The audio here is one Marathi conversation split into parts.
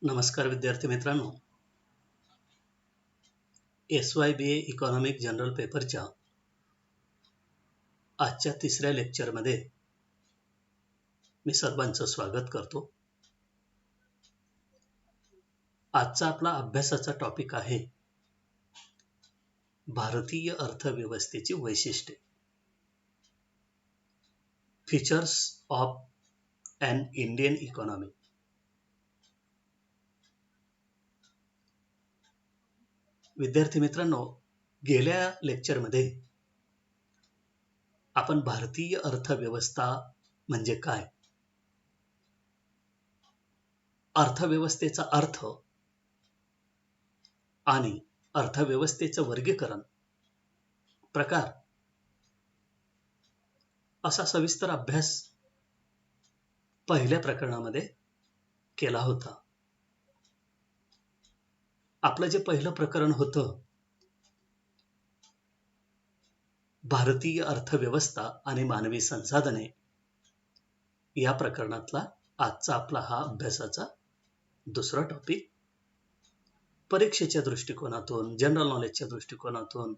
नमस्कार विद्यार्थी मित्रांनो, SYBA इकॉनॉमिक जनरल पेपरच्या आजच्या तिसऱ्या लेक्चरमध्ये मी सर्वांचं स्वागत करतो. आजचा आपला अभ्यासाचा टॉपिक आहे भारतीय अर्थव्यवस्थेची वैशिष्ट्ये, features of an Indian economy. विद्यार्थी मित्रांनो, गेल्या लेक्चरमध्ये आपण भारतीय अर्थव्यवस्था म्हणजे काय, अर्थव्यवस्थेचा अर्थ आणि अर्थव्यवस्थेचं वर्गीकरण, प्रकार असा सविस्तर अभ्यास पहिल्या प्रकरणामध्ये केला होता. आपलं जे पहिलं प्रकरण होतं, भारतीय अर्थव्यवस्था आणि मानवी संसाधने, या प्रकरणातला आजचा आपला हा अभ्यासाचा दुसरा टॉपिक. परीक्षेच्या दृष्टिकोनातून, जनरल नॉलेजच्या दृष्टिकोनातून,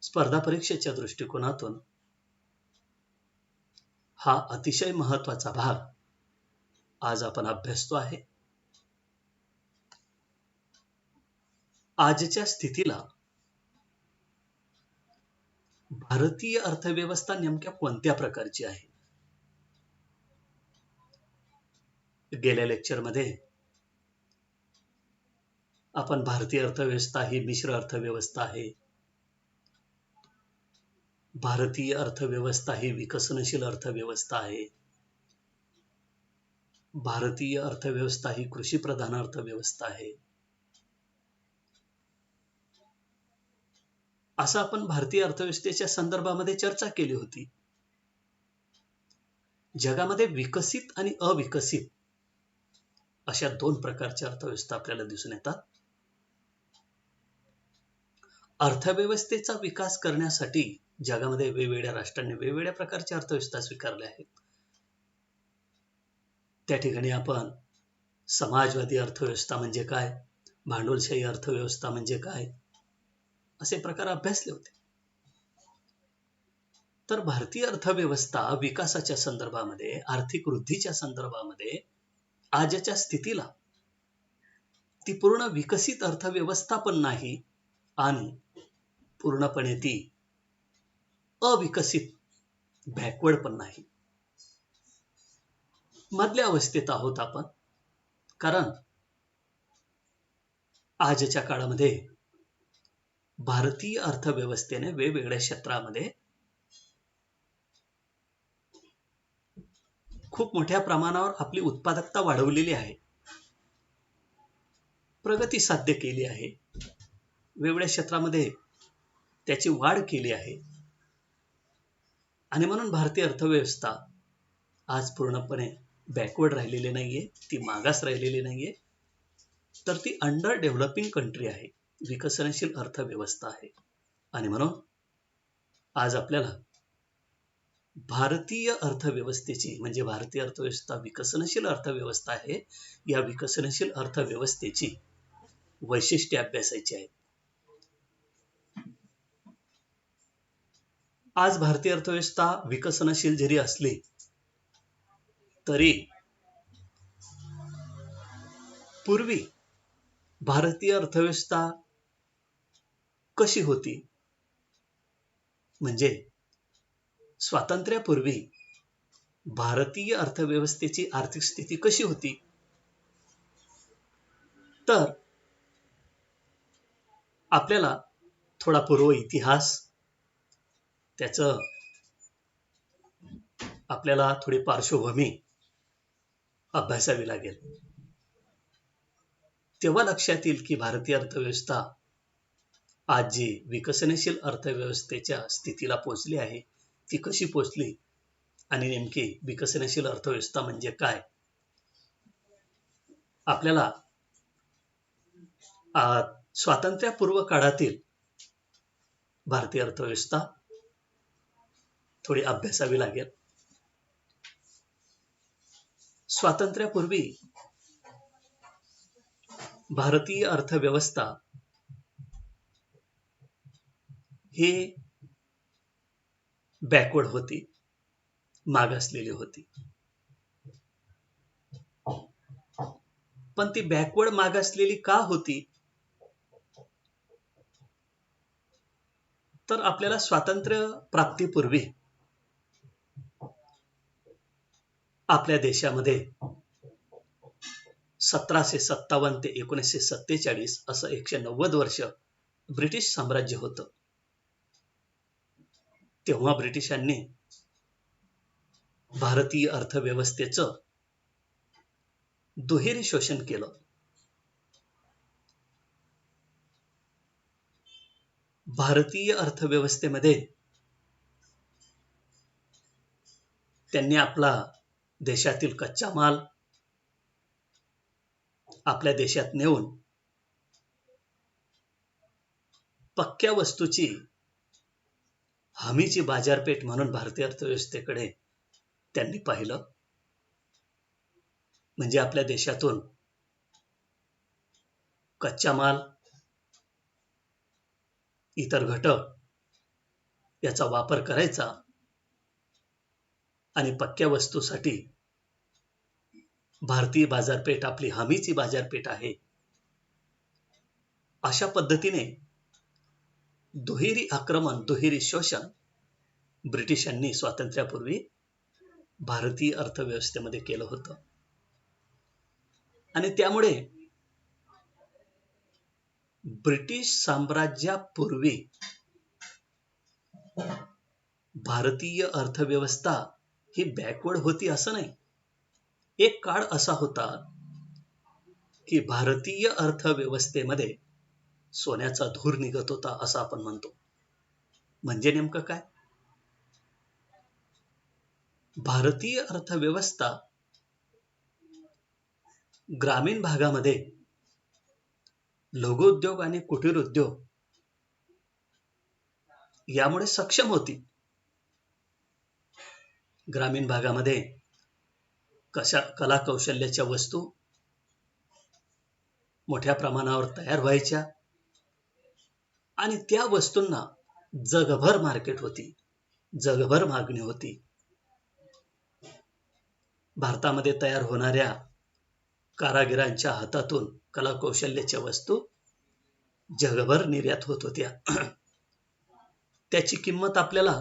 स्पर्धा परीक्षेच्या दृष्टिकोनातून हा अतिशय महत्वाचा भाग आज आपण अभ्यासतो आहे. आजच्या स्थितीला भारतीय अर्थव्यवस्था नेमक्या कोणत्या प्रकारची आहे? गेल्या लेक्चरमध्ये आपण भारतीय अर्थव्यवस्था ही मिश्र अर्थव्यवस्था आहे, भारतीय अर्थव्यवस्था ही विकसनशील अर्थव्यवस्था आहे, भारतीय अर्थव्यवस्था ही कृषीप्रधान अर्थव्यवस्था आहे, असं आपण भारतीय अर्थव्यवस्थेच्या संदर्भामध्ये चर्चा केली होती. जगामध्ये विकसित आणि अविकसित अशा दोन प्रकारच्या अर्थव्यवस्था आपल्याला दिसून येतात. अर्थव्यवस्थेचा विकास करण्यासाठी जगामध्ये वेगवेगळ्या राष्ट्रांनी वेगवेगळ्या प्रकारच्या अर्थव्यवस्था स्वीकारल्या आहेत. त्या ठिकाणी आपण समाजवादी अर्थव्यवस्था म्हणजे काय, भांडवलशाही अर्थव्यवस्था म्हणजे काय, असे प्रकार अभ्यासले होते. तर भारतीय अर्थव्यवस्था विकासाच्या संदर्भामध्ये, आर्थिक वृद्धीच्या संदर्भामध्ये आजच्या स्थितीला ती पूर्ण विकसित अर्थव्यवस्था पण नाही आणि पूर्णपणे ती अविकसित बॅकवर्ड पण नाही, मधल्या अवस्थेत आहोत आपण. कारण आजच्या काळामध्ये भारतीय अर्थव्यवस्थेने वेगवेगळ्या क्षेत्रामध्ये खूप मोठ्या प्रमाणावर आपली उत्पादकता वाढवलेली आहे, प्रगती साध्य केली आहे, वेगवेगळ्या क्षेत्रामध्ये त्याची वाढ केली आहे. आणि म्हणून भारतीय अर्थव्यवस्था आज पूर्णपणे बॅकवर्ड राहिलेली नाहीये, ती मागास राहिलेली नाहीये, तर ती अंडर डेव्हलपिंग कंट्री आहे, विकसनशील अर्थव्यवस्था आहे. आणि म्हणून आज आपल्याला भारतीय अर्थव्यवस्थेची, म्हणजे भारतीय अर्थव्यवस्था विकसनशील अर्थव्यवस्था आहे, या विकसनशील अर्थव्यवस्थेची वैशिष्ट्ये अभ्यासायची आहेत. आज भारतीय अर्थव्यवस्था विकसनशील जरी असली तरी पूर्वी भारतीय अर्थव्यवस्था कशी होती, म्हणजे स्वातंत्र्यापूर्वी भारतीय अर्थव्यवस्थेची आर्थिक स्थिती कशी होती, तर आपल्याला थोडा पूर्व इतिहास, त्याचं आपल्याला थोडी पार्श्वभूमी अभ्यासावी लागेल. तेव्हा लक्षात येईल की भारतीय अर्थव्यवस्था आज जी विकसनशील अर्थव्यवस्थेच्या स्थितीला पोहोचली आहे ती कशी पोहोचली आणि नेमकी विकसनशील अर्थव्यवस्था म्हणजे काय. आपल्याला स्वातंत्र्यपूर्व काळातील भारतीय अर्थव्यवस्था थोडी अभ्यासावी लागेल. स्वातंत्र्यापूर्वी भारतीय अर्थव्यवस्था ही बॅकवर्ड होती, मागासलेली होती. पण ती बॅकवर्ड मागासलेली का होती? तर आपल्याला स्वातंत्र्य प्राप्तीपूर्वी आपल्या देशामध्ये 1757 ते 1947 असं 190 वर्ष ब्रिटिश साम्राज्य होतं. तेव्हा ब्रिटिशांनी भारतीय अर्थव्यवस्थेचं दुहेरी शोषण केलं. भारतीय अर्थव्यवस्थेमध्ये त्यांनी आपला देशातील कच्चा माल आपल्या देशात नेऊन पक्क्या वस्तूची हमीची बाजारपेठ म्हणून भारतीय अर्थव्यवस्थेकडे त्यांनी पाहिलं. म्हणजे आपल्या देशातून कच्चा माल, इतर घटक याचा वापर करायचा आणि पक्क्या वस्तूसाठी भारतीय बाजारपेठ आपली हमीची बाजारपेठ आहे. अशा पद्धतीने दुहेरी आक्रमण, दुहेरी शोषण ब्रिटिशांनी स्वातंत्र्यापूर्वी भारतीय अर्थव्यवस्थेमध्ये केलं होतं. आणि त्यामुळे ब्रिटिश साम्राज्यापूर्वी भारतीय अर्थव्यवस्था ही बॅकवर्ड होती असं नाही. एक काळ असा होता की भारतीय अर्थव्यवस्थेमध्ये सोन्याचा धूर निघत होता असं आपण म्हणतो. म्हणजे नेमकं काय? भारतीय अर्थव्यवस्था ग्रामीण भागामध्ये लघुउद्योग आणि कुटीर उद्योग यामुळे सक्षम होती. ग्रामीण भागामध्ये कला कौशल्याच्या वस्तू मोठ्या प्रमाणावर तयार व्हायच्या आणि त्या वस्तूंना जगभर मार्केट होती, जगभर मागणी होती. भारतामध्ये तयार होणाऱ्या कारागिरांच्या हातातून कला कौशल्याच्या वस्तू जगभर निर्यात होत होत्या. त्याची किंमत आपल्याला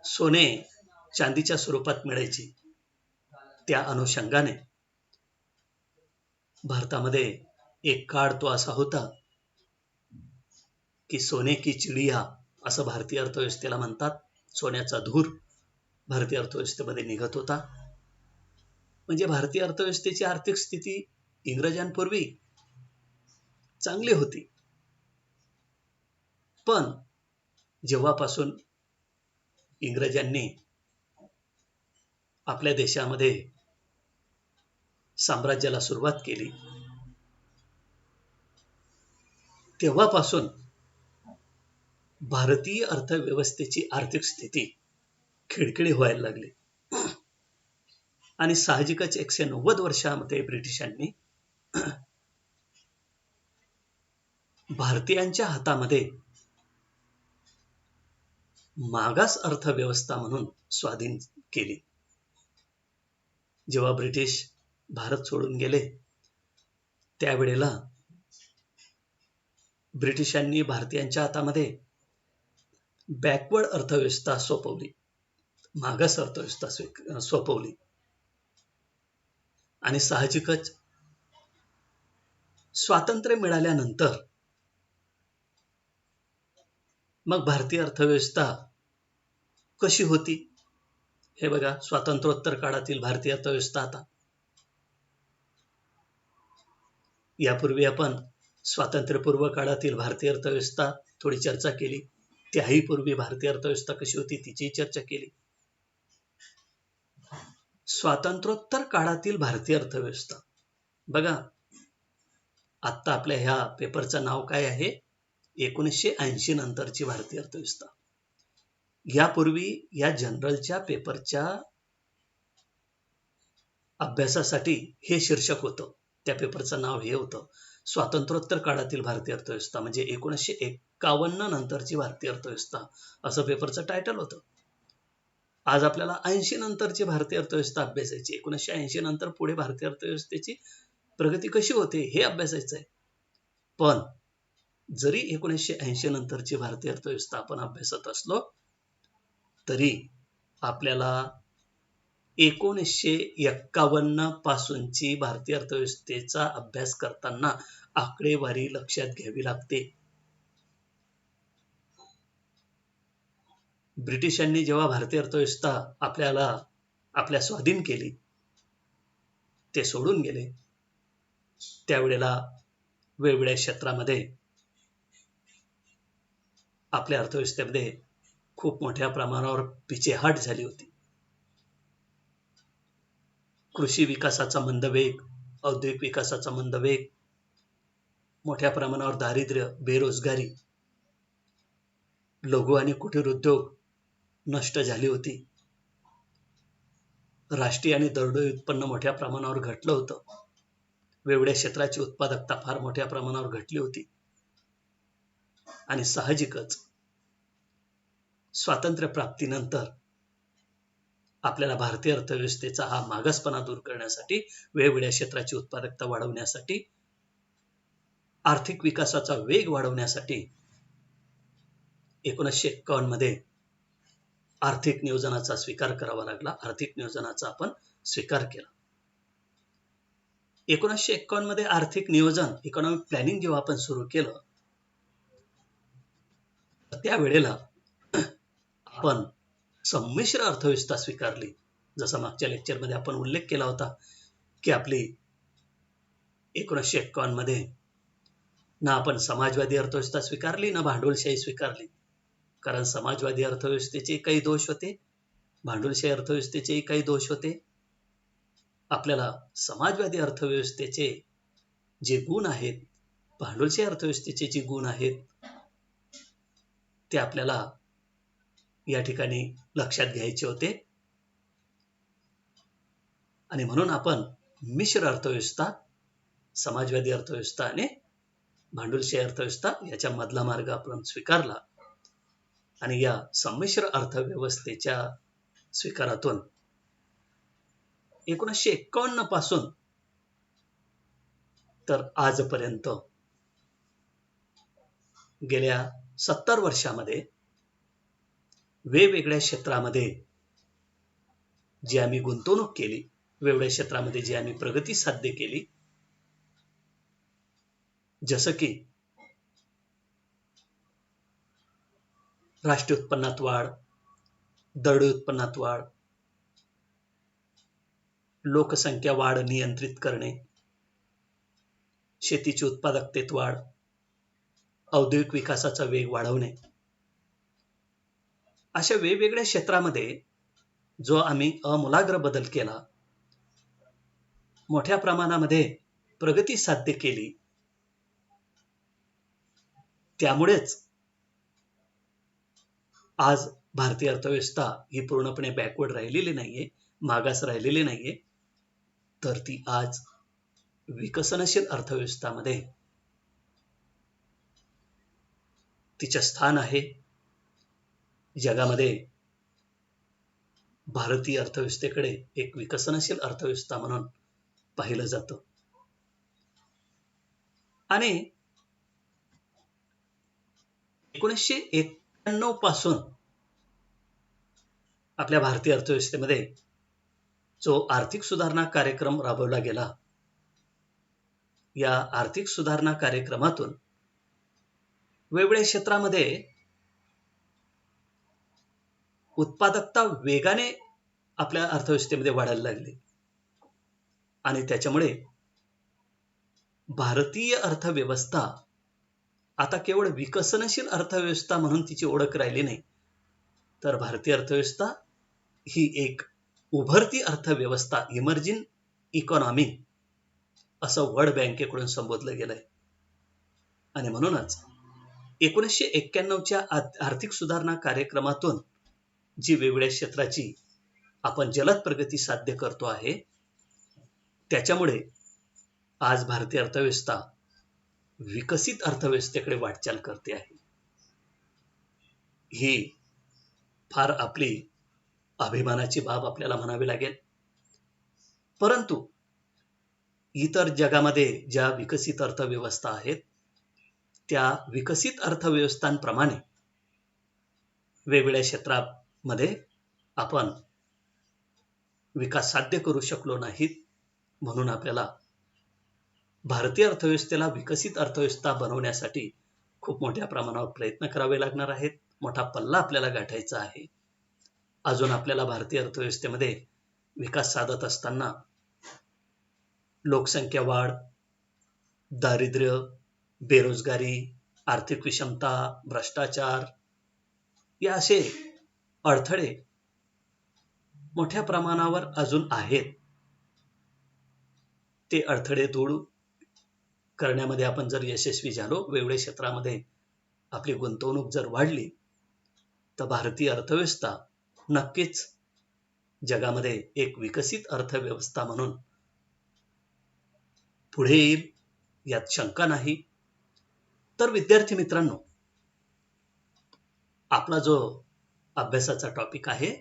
सोने चांदीच्या स्वरूपात मिळायची. त्या अनुषंगाने भारतामध्ये एक काळ तो असा होता की सोने की चिडिया असं भारतीय अर्थव्यवस्थेला म्हणतात. सोन्याचा धूर भारतीय अर्थव्यवस्थेमध्ये निघत होता. म्हणजे भारतीय अर्थव्यवस्थेची आर्थिक स्थिती इंग्रजांपूर्वी चांगली होती. पण जेव्हापासून इंग्रजांनी आपल्या देशामध्ये साम्राज्याला सुरुवात केली, तेव्हापासून भारतीय अर्थव्यवस्थेची आर्थिक स्थिती खिळखिळी व्हायला लागली. आणि साहजिकच 190 वर्षामध्ये ब्रिटिशांनी भारतीयांच्या हातामध्ये मागास अर्थव्यवस्था म्हणून स्वाधीन केली. जेव्हा ब्रिटिश भारत सोडून गेले त्यावेळेला ब्रिटिशांनी भारतीयांच्या हातामध्ये बॅकवर्ड अर्थव्यवस्था सोपवली, मागास अर्थव्यवस्था सोपवली. आणि साहजिकच स्वातंत्र्य मिळाल्यानंतर मग भारतीय अर्थव्यवस्था कशी होती हे बघा. स्वातंत्र्योत्तर काळातील भारतीय अर्थव्यवस्था आता. यापूर्वी आपण स्वातंत्र्यपूर्व काळातील भारतीय अर्थव्यवस्था थोडी चर्चा केली. त्याही पूर्वी भारतीय अर्थव्यवस्था कशी होती तिची चर्चा केली. स्वातंत्र्योत्तर काळातील भारतीय अर्थव्यवस्था बघा. आता आपल्या ह्या पेपरचं नाव काय आहे? 1980 नंतरची भारतीय अर्थव्यवस्था. यापूर्वी या जनरलच्या पेपरच्या अभ्यासासाठी हे शीर्षक होतं. त्या पेपरचं नाव हे होतं, स्वातंत्र्योत्तर काळातील भारतीय अर्थव्यवस्था, म्हणजे 1951 नंतरची भारतीय अर्थव्यवस्था, असं पेपरचं टायटल होतं. आज आपल्याला 80 नंतरची भारतीय अर्थव्यवस्था अभ्यासायची. 1980 नंतर पुढे भारतीय अर्थव्यवस्थेची प्रगती कशी होते हे अभ्यासायचं आहे. पण जरी 1980 नंतरची भारतीय अर्थव्यवस्था आपण अभ्यासत असलो तरी आपल्याला 1951 पासूनची भारतीय अर्थव्यवस्थेचा अभ्यास करताना आकडेवारी लक्षात घ्यावी लागते. ब्रिटिशांनी जेव्हा भारतीय अर्थव्यवस्था आपल्या स्वाधीन केली, ते सोडून गेले, त्यावेळेला वेगवेगळ्या क्षेत्रामध्ये आपल्या अर्थव्यवस्थेमध्ये खूप मोठ्या प्रमाणावर पिछेहाट झाली होती. कृषी विकासाचा मंदवेग, औद्योगिक विकासाचा मंदवेग, मोठ्या प्रमाणावर दारिद्र्य, बेरोजगारी, लघु आणि कुटीर उद्योग नष्ट झाली होती. राष्ट्रीय आणि दरडोई उत्पन्न मोठ्या प्रमाणावर घटलं होतं. वेगवेगळ्या क्षेत्राची उत्पादकता फार मोठ्या प्रमाणावर घटली होती. आणि साहजिकच स्वातंत्र्य प्राप्तीनंतर आपल्याला भारतीय अर्थव्यवस्थेचा हा मागासपणा दूर करण्यासाठी, वेगवेगळ्या क्षेत्राची उत्पादकता वाढवण्यासाठी, आर्थिक विकासाचा वेग वाढवण्यासाठी 1951 मध्ये आर्थिक नियोजनाचा स्वीकार करावा लागला. आर्थिक नियोजनाचा आपण स्वीकार केला. 1951 मध्ये आर्थिक नियोजन, इकॉनॉमिक प्लॅनिंग जेव्हा आपण सुरू केलं, त्यावेळेला आपण संमिश्र अर्थव्यवस्था स्वीकारली. जसा मागच्या लेक्चरमध्ये आपण उल्लेख केला होता की आपली 1951 मध्ये ना आपण समाजवादी अर्थव्यवस्था स्वीकारली, ना भांडवलशाही स्वीकारली. कारण समाजवादी अर्थव्यवस्थेचे काही दोष होते, भांडवलशाही अर्थव्यवस्थेचेही काही दोष होते. आपल्याला समाजवादी अर्थव्यवस्थेचे जे गुण आहेत, भांडवलशाही अर्थव्यवस्थेचे जे गुण आहेत, ते आपल्याला या ठिकाणी लक्षात घ्यायचे होते. आणि म्हणून आपण मिश्र अर्थव्यवस्था, समाजवादी अर्थव्यवस्था आणि भांडवलशाही अर्थव्यवस्था याच्या मधला मार्ग आपण स्वीकारला. आणि या संमिश्र अर्थव्यवस्थेच्या स्वीकारातून 1951 पासून तर आजपर्यंत गेल्या 70 वर्षामध्ये वेगवेगळ्या क्षेत्रामध्ये जी आम्ही गुंतवणूक केली, वेगवेगळ्या क्षेत्रामध्ये जी आम्ही प्रगती साध्य केली, जसं की राष्ट्रीय उत्पन्नात वाढ, दरडोई उत्पन्नात वाढ, लोकसंख्या वाढ नियंत्रित करणे, शेतीची उत्पादकतेत वाढ, औद्योगिक विकासाचा वेग वाढवणे, अशा वेगवेगळ्या क्षेत्रामध्ये जो आम्ही आमूलाग्र बदल केला, मोठ्या प्रमाणामध्ये प्रगती साध्य केली, त्यामुळेच आज भारतीय अर्थव्यवस्था ही पूर्णपणे बॅकवर्ड राहिलेली नाहीये, मागास राहिलेली नाहीये, तर ती आज विकसनशील अर्थव्यवस्थामध्ये तिचे स्थान आहे. जगामध्ये भारतीय अर्थव्यवस्थेकडे एक विकसनशील अर्थव्यवस्था म्हणून पाहिलं जातं. आणि 1991 पासून आपल्या भारतीय अर्थव्यवस्थेमध्ये जो आर्थिक सुधारणा कार्यक्रम राबवला गेला, या आर्थिक सुधारणा कार्यक्रमातून वेगवेगळ्या क्षेत्रामध्ये उत्पादकता वेगाने आपल्या अर्थव्यवस्थेमध्ये वाढायला लागली. आणि त्याच्यामुळे भारतीय अर्थव्यवस्था आता केवळ विकसनशील अर्थव्यवस्था म्हणून तिची ओळख राहिली नाही, तर भारतीय अर्थव्यवस्था ही एक उभरती अर्थव्यवस्था, इमर्जिंग इकॉनॉमी असं वर्ल्ड बँकेकडून संबोधलं गेलंय. आणि म्हणूनच 1991च्या आर्थिक सुधारणा कार्यक्रमातून जी वेगवेगळ्या क्षेत्राची आपण जलद प्रगती साध्य करतो आहे, त्याच्यामुळे आज भारतीय अर्थव्यवस्था विकसित अर्थव्यवस्थेकडे वाटचाल करते आहे. ही फार आपली अभिमानाची बाब आपल्याला म्हणावी लागेल. परंतु इतर जगामध्ये ज्या विकसित अर्थव्यवस्था आहेत, त्या विकसित अर्थव्यवस्थांप्रमाणे वेगवेगळ्या क्षेत्रामध्ये आपण विकास साध्य करू शकलो नाहीत. म्हणून आपल्याला भारतीय अर्थव्यवस्थेला विकसित अर्थव्यवस्था बनवण्यासाठी खूप मोठ्या प्रमाणावर प्रयत्न करावे लागणार आहेत. मोठा पल्ला आपल्याला गाठायचा आहे. अजून आपल्याला भारतीय अर्थव्यवस्थेमध्ये विकास साधत असताना लोकसंख्या वाढ, दारिद्र्य, बेरोजगारी, आर्थिक विषमता, भ्रष्टाचार या असे अडथळे मोठ्या प्रमाणावर अजून आहेत. ते अडथळे दूर करण्यामध्ये आपण जर यशस्वी झालो, वेगवेगळ्या क्षेत्रामध्ये आपली गुंतवणूक जर वाढली, तर भारतीय अर्थव्यवस्था नक्कीच जगामध्ये एक विकसित अर्थव्यवस्था म्हणून पुढे येईल, यात शंका नाही. तर विद्यार्थी मित्रांनो, आपला जो अभ्यासाचा टॉपिक आहे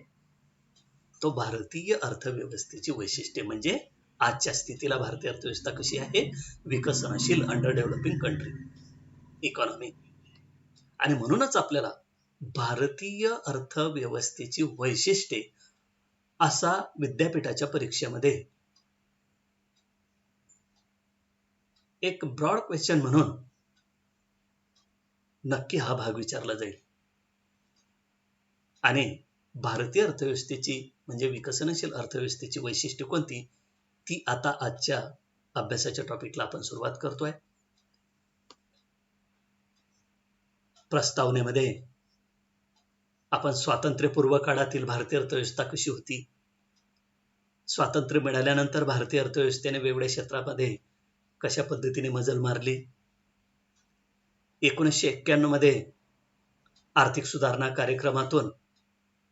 तो भारतीय अर्थव्यवस्थेची वैशिष्ट्ये, म्हणजे आजच्या स्थितीला भारतीय अर्थव्यवस्था कशी आहे, विकसनशील अंडर डेव्हलपिंग कंट्री इकॉनॉमी. आणि म्हणूनच आपल्याला भारतीय अर्थव्यवस्थेची वैशिष्ट्ये असा विद्यापीठाच्या परीक्षेमध्ये एक ब्रॉड क्वेश्चन म्हणून नक्की हा भाग विचारला जाईल. आणि भारतीय अर्थव्यवस्थेची म्हणजे विकसनशील अर्थव्यवस्थेची वैशिष्ट्ये कोणती, ती आता आजच्या अभ्यासाच्या टॉपिकला आपण सुरुवात करतोय. प्रस्तावनेमध्ये आपण स्वातंत्र्यपूर्व काळातील भारतीय अर्थव्यवस्था कशी होती, स्वातंत्र्य मिळाल्यानंतर भारतीय अर्थव्यवस्थेने वेगवेगळ्या क्षेत्रामध्ये कशा पद्धतीने मजल मारली, 1991 मध्ये आर्थिक सुधारणा कार्यक्रमातून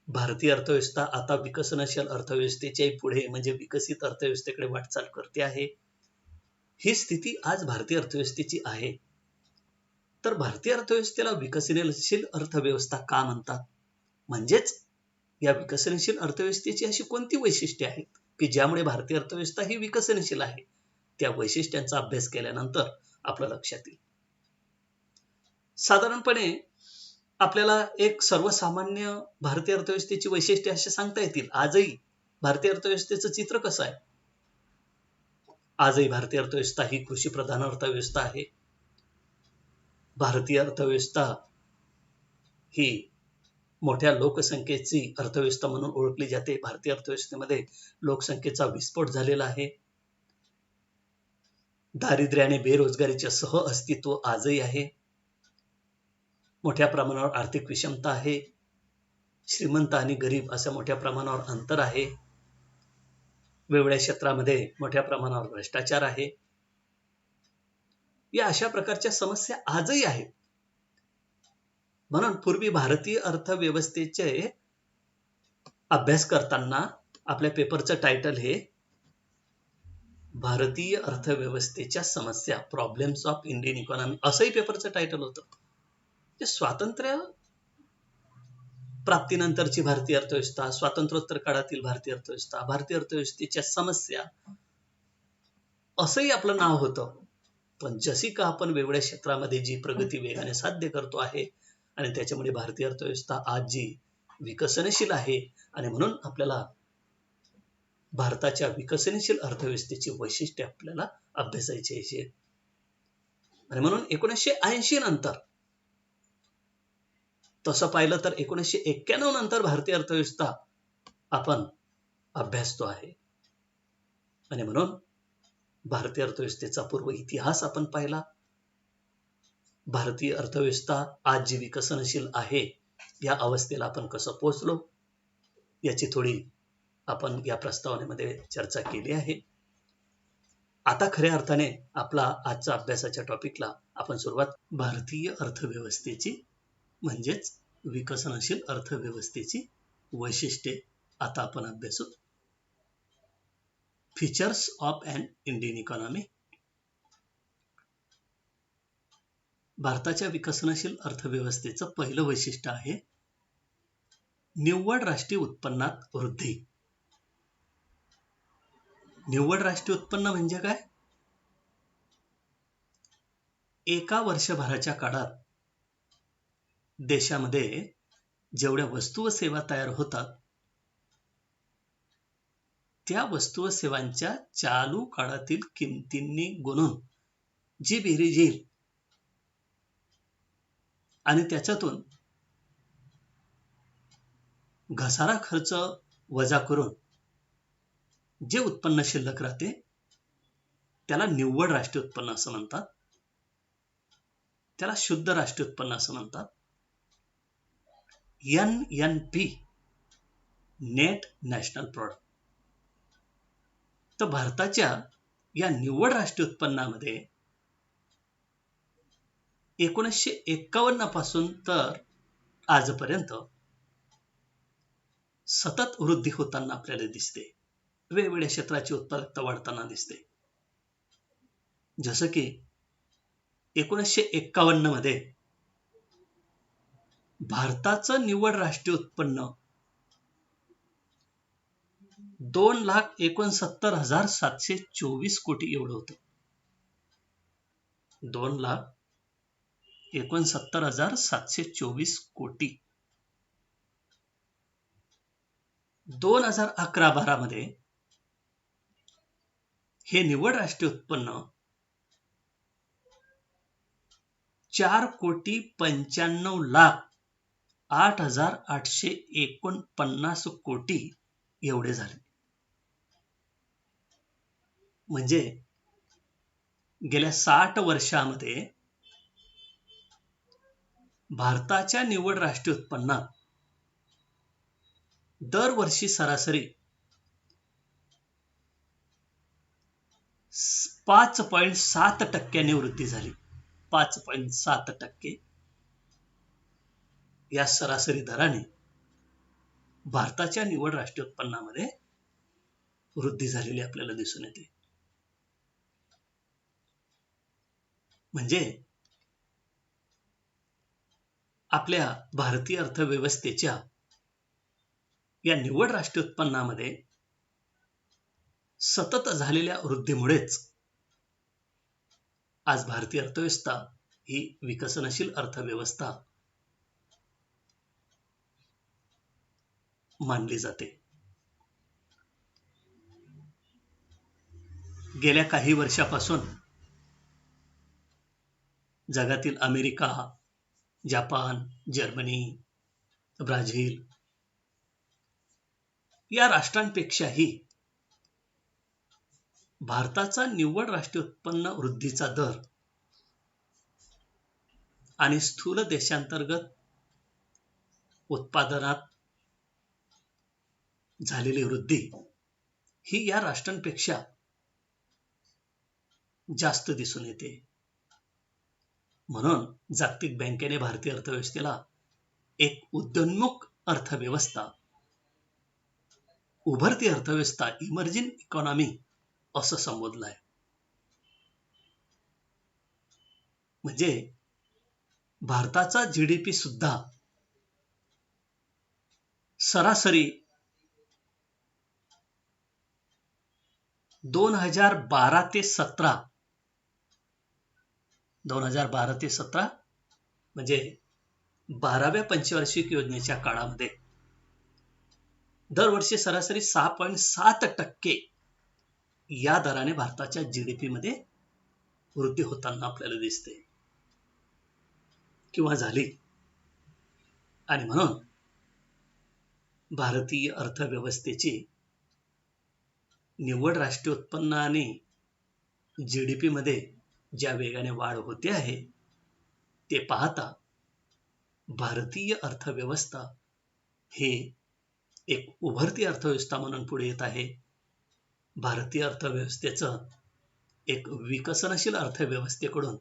भारतीय अर्थव्यवस्था आता विकसनशील अर्थव्यवस्थेच्या पुढे म्हणजे विकसित अर्थव्यवस्थेकडे वाटचाल करते आहे. ही स्थिती आज भारतीय अर्थव्यवस्थेची आहे. तर भारतीय अर्थव्यवस्थेला विकसनशील अर्थव्यवस्था का म्हणतात, म्हणजेच या विकसनशील अर्थव्यवस्थेची अशी कोणती वैशिष्ट्ये आहेत की ज्यामुळे भारतीय अर्थव्यवस्था ही विकसनशील आहे, त्या वैशिष्ट्यांचा अभ्यास केल्यानंतर आपल्या लक्षात येईल. साधारणपणे आपल्याला एक सर्वसामान्य भारतीय अर्थव्यवस्थेची वैशिष्ट्ये असे सांगता येतील. आजही भारतीय अर्थव्यवस्थेचं चित्र कसं आहे, आजही भारतीय अर्थव्यवस्था ही कृषीप्रधान अर्थव्यवस्था आहे. भारतीय अर्थव्यवस्था ही मोठ्या लोकसंख्येची अर्थव्यवस्था म्हणून ओळखली जाते. भारतीय अर्थव्यवस्थेमध्ये लोकसंख्येचा विस्फोट झालेला आहे. दारिद्र्य आणि बेरोजगारीचे सह अस्तित्व आजही आहे. मोठ्या प्रमाणावर आर्थिक विषमता आहे. श्रीमंत आणि गरीब असं मोठ्या प्रमाणावर अंतर आहे. वेगवेगळ्या क्षेत्रामध्ये मोठ्या प्रमाणावर भ्रष्टाचार आहे. या अशा प्रकारच्या समस्या आजही आहेत. म्हणून पूर्वी भारतीय अर्थव्यवस्थेचे अभ्यास करताना आपल्या पेपरचं टायटल हे भारतीय अर्थव्यवस्थेच्या समस्या, प्रॉब्लेम्स ऑफ इंडियन इकॉनॉमी असंही पेपरचं टायटल होतं. स्वातंत्र्य प्राप्तीनंतरची भारतीय अर्थव्यवस्था, स्वातंत्र्योत्तर काळातील भारतीय अर्थव्यवस्था, भारतीय अर्थव्यवस्थेच्या समस्या असंही आपलं नाव होतं. पण जशी का आपण वेगवेगळ्या क्षेत्रामध्ये जी प्रगती वेगाने साध्य करतो आहे आणि त्याच्यामुळे भारतीय अर्थव्यवस्था आज जी विकसनशील आहे, आणि म्हणून आपल्याला भारताच्या विकसनशील अर्थव्यवस्थेची वैशिष्ट्ये आपल्याला अभ्यासायची आहे. आणि म्हणून 1980 नंतर तसं पाहिलं तर 1991 नंतर भारतीय अर्थव्यवस्था आपण अभ्यासतो आहे. आणि म्हणून भारतीय अर्थव्यवस्थेचा पूर्व इतिहास आपण पाहिला. भारतीय अर्थव्यवस्था आज जी विकसनशील आहे या अवस्थेला आपण कसं पोहोचलो याची थोडी आपण या प्रस्तावनेमध्ये चर्चा केली आहे. आता खऱ्या अर्थाने आपला आजच्या अभ्यासाच्या टॉपिकला आपण सुरुवात भारतीय अर्थव्यवस्थेची म्हणजेच विकसनशील अर्थव्यवस्थेची वैशिष्ट्ये आता आपण अभ्यासू. Features of an Indian economy. भारताच्या विकसनशील अर्थव्यवस्थेचं पहिलं वैशिष्ट्य आहे निव्वळ राष्ट्रीय उत्पन्नात वृद्धी. निव्वळ राष्ट्रीय उत्पन्न म्हणजे काय? एका वर्षभराच्या काळात देशामध्ये जेवढ्या वस्तू व सेवा तयार होतात त्या वस्तू व सेवांच्या चालू काळातील किमतींनी गुणून जी बेरीज येईल आणि त्याच्यातून घसारा खर्च वजा करून जे उत्पन्न शिल्लक राहते त्याला निव्वळ राष्ट्रीय उत्पन्न असं म्हणतात. त्याला शुद्ध राष्ट्रीय उत्पन्न असं म्हणतात. NNP net national product. तर भारताच्या या निव्वळ राष्ट्रीय उत्पन्नामध्ये 1951 पासून तर आजपर्यंत सतत वृद्धी होताना आपल्याला दिसते. वेगवेगळ्या क्षेत्राची उत्पादकता वाढताना दिसते. जसं की 1951 मध्ये भारताचं निव्वळ राष्ट्रीय उत्पन्न 2,69,724 कोटी एवढं होतं. 2,69,724 कोटी. 2011-12 मध्ये हे निव्वळ राष्ट्रीय उत्पन्न 4,95,08,849 कोटी एवढे झाले. म्हणजे गेल्या 60 वर्षामध्ये भारताच्या निव्वळ राष्ट्रीय उत्पन्नात दरवर्षी सरासरी 5.7% वृद्धी झाली. 5.7% या सरासरी दराने भारताच्या निव्वळ राष्ट्रीय उत्पन्नामध्ये वृद्धी झालेली आपल्याला दिसून येते. म्हणजे आपल्या भारतीय अर्थव्यवस्थेच्या या निव्वळ राष्ट्रीय उत्पन्नामध्ये सतत झालेल्या वृद्धीमुळेच आज भारतीय अर्थव्यवस्था ही विकसनशील अर्थव्यवस्था मानली जाते. गेल्या काही वर्षापासून जगातील अमेरिका, जपान, जर्मनी, ब्राझील या राष्ट्रांपेक्षाही भारताचा निव्वळ राष्ट्रीय उत्पन्न वृद्धीचा दर आणि स्थूल देशांतर्गत उत्पादनात झालेली वृद्धी ही या राष्ट्रांपेक्षा जास्त दिसून येते. म्हणून जागतिक बँकेने भारतीय अर्थव्यवस्थेला एक उदयोन्मुख अर्थव्यवस्था, उभरती अर्थव्यवस्था, इमर्जिंग इकॉनॉमी असं संबोधलं आहे. म्हणजे भारताचा जीडीपी सुद्धा सरासरी 2012 ते 17 म्हणजे 12व्या पंचवार्षिक योजनेच्या काळामध्ये दरवर्षी सरासरी 6.7% या दराने भारताच्या जीडीपी मध्ये वृद्धी होताना आपल्याला दिसते किंवा झाली. आणि म्हणून भारतीय अर्थव्यवस्थेची निव्वळ राष्ट्रीय उत्पन्न आणि जीडीपी मध्ये ज्या वेगाने वाढ होते आहे ते पाहता भारतीय अर्थव्यवस्था हे एक उभरती अर्थव्यवस्था म्हणून पुढे येत आहे. भारतीय अर्थव्यवस्थेचं एक विकसनशील अर्थव्यवस्थेकडून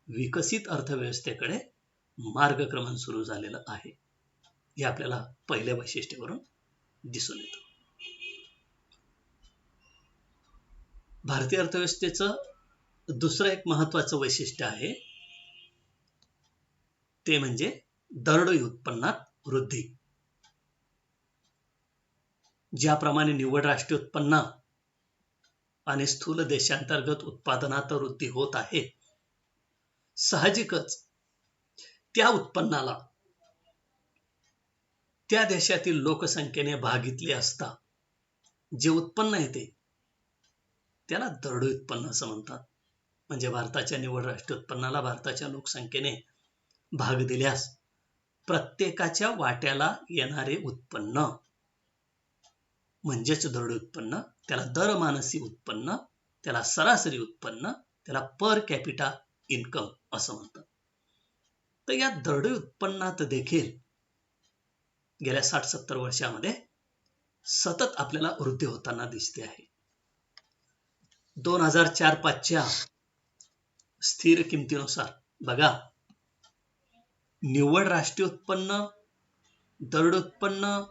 विकसित अर्थव्यवस्थेकडे मार्गक्रमण सुरू झालेलं आहे. हे आपल्याला पहिल्या वैशिष्ट्यावरून दिसून येतं. भारतीय अर्थव्यवस्थेचं दुसरं एक महत्वाचं वैशिष्ट्य आहे, ते म्हणजे दरडोई उत्पन्नात वृद्धी. ज्याप्रमाणे निव्वळ राष्ट्रीय उत्पन्न आणि स्थूल देशांतर्गत उत्पादनात वृद्धी होत आहे, साहजिकच त्या उत्पन्नाला त्या देशातील लोकसंख्येने भागितले असता जे उत्पन्न येते त्याला दरडोई उत्पन्न असं म्हणतात. म्हणजे भारताच्या निव्वळ राष्ट्रीय उत्पन्नाला भारताच्या लोकसंख्येने भाग दिल्यास प्रत्येकाच्या वाट्याला येणारे उत्पन्न म्हणजेच दरडोई उत्पन्न, त्याला दर मानसी उत्पन्न, त्याला सरासरी उत्पन्न, त्याला पर कॅपिटा इन्कम असं म्हणतात. तर या दरडोई उत्पन्नात देखील गेल्या 60-70 वर्षामध्ये सतत आपल्याला वृद्धी होताना दिसते आहे. 2004-5च्या स्थिर किमतीनुसार बघा, निव्वळ राष्ट्रीय उत्पन्न, दरडोई उत्पन्न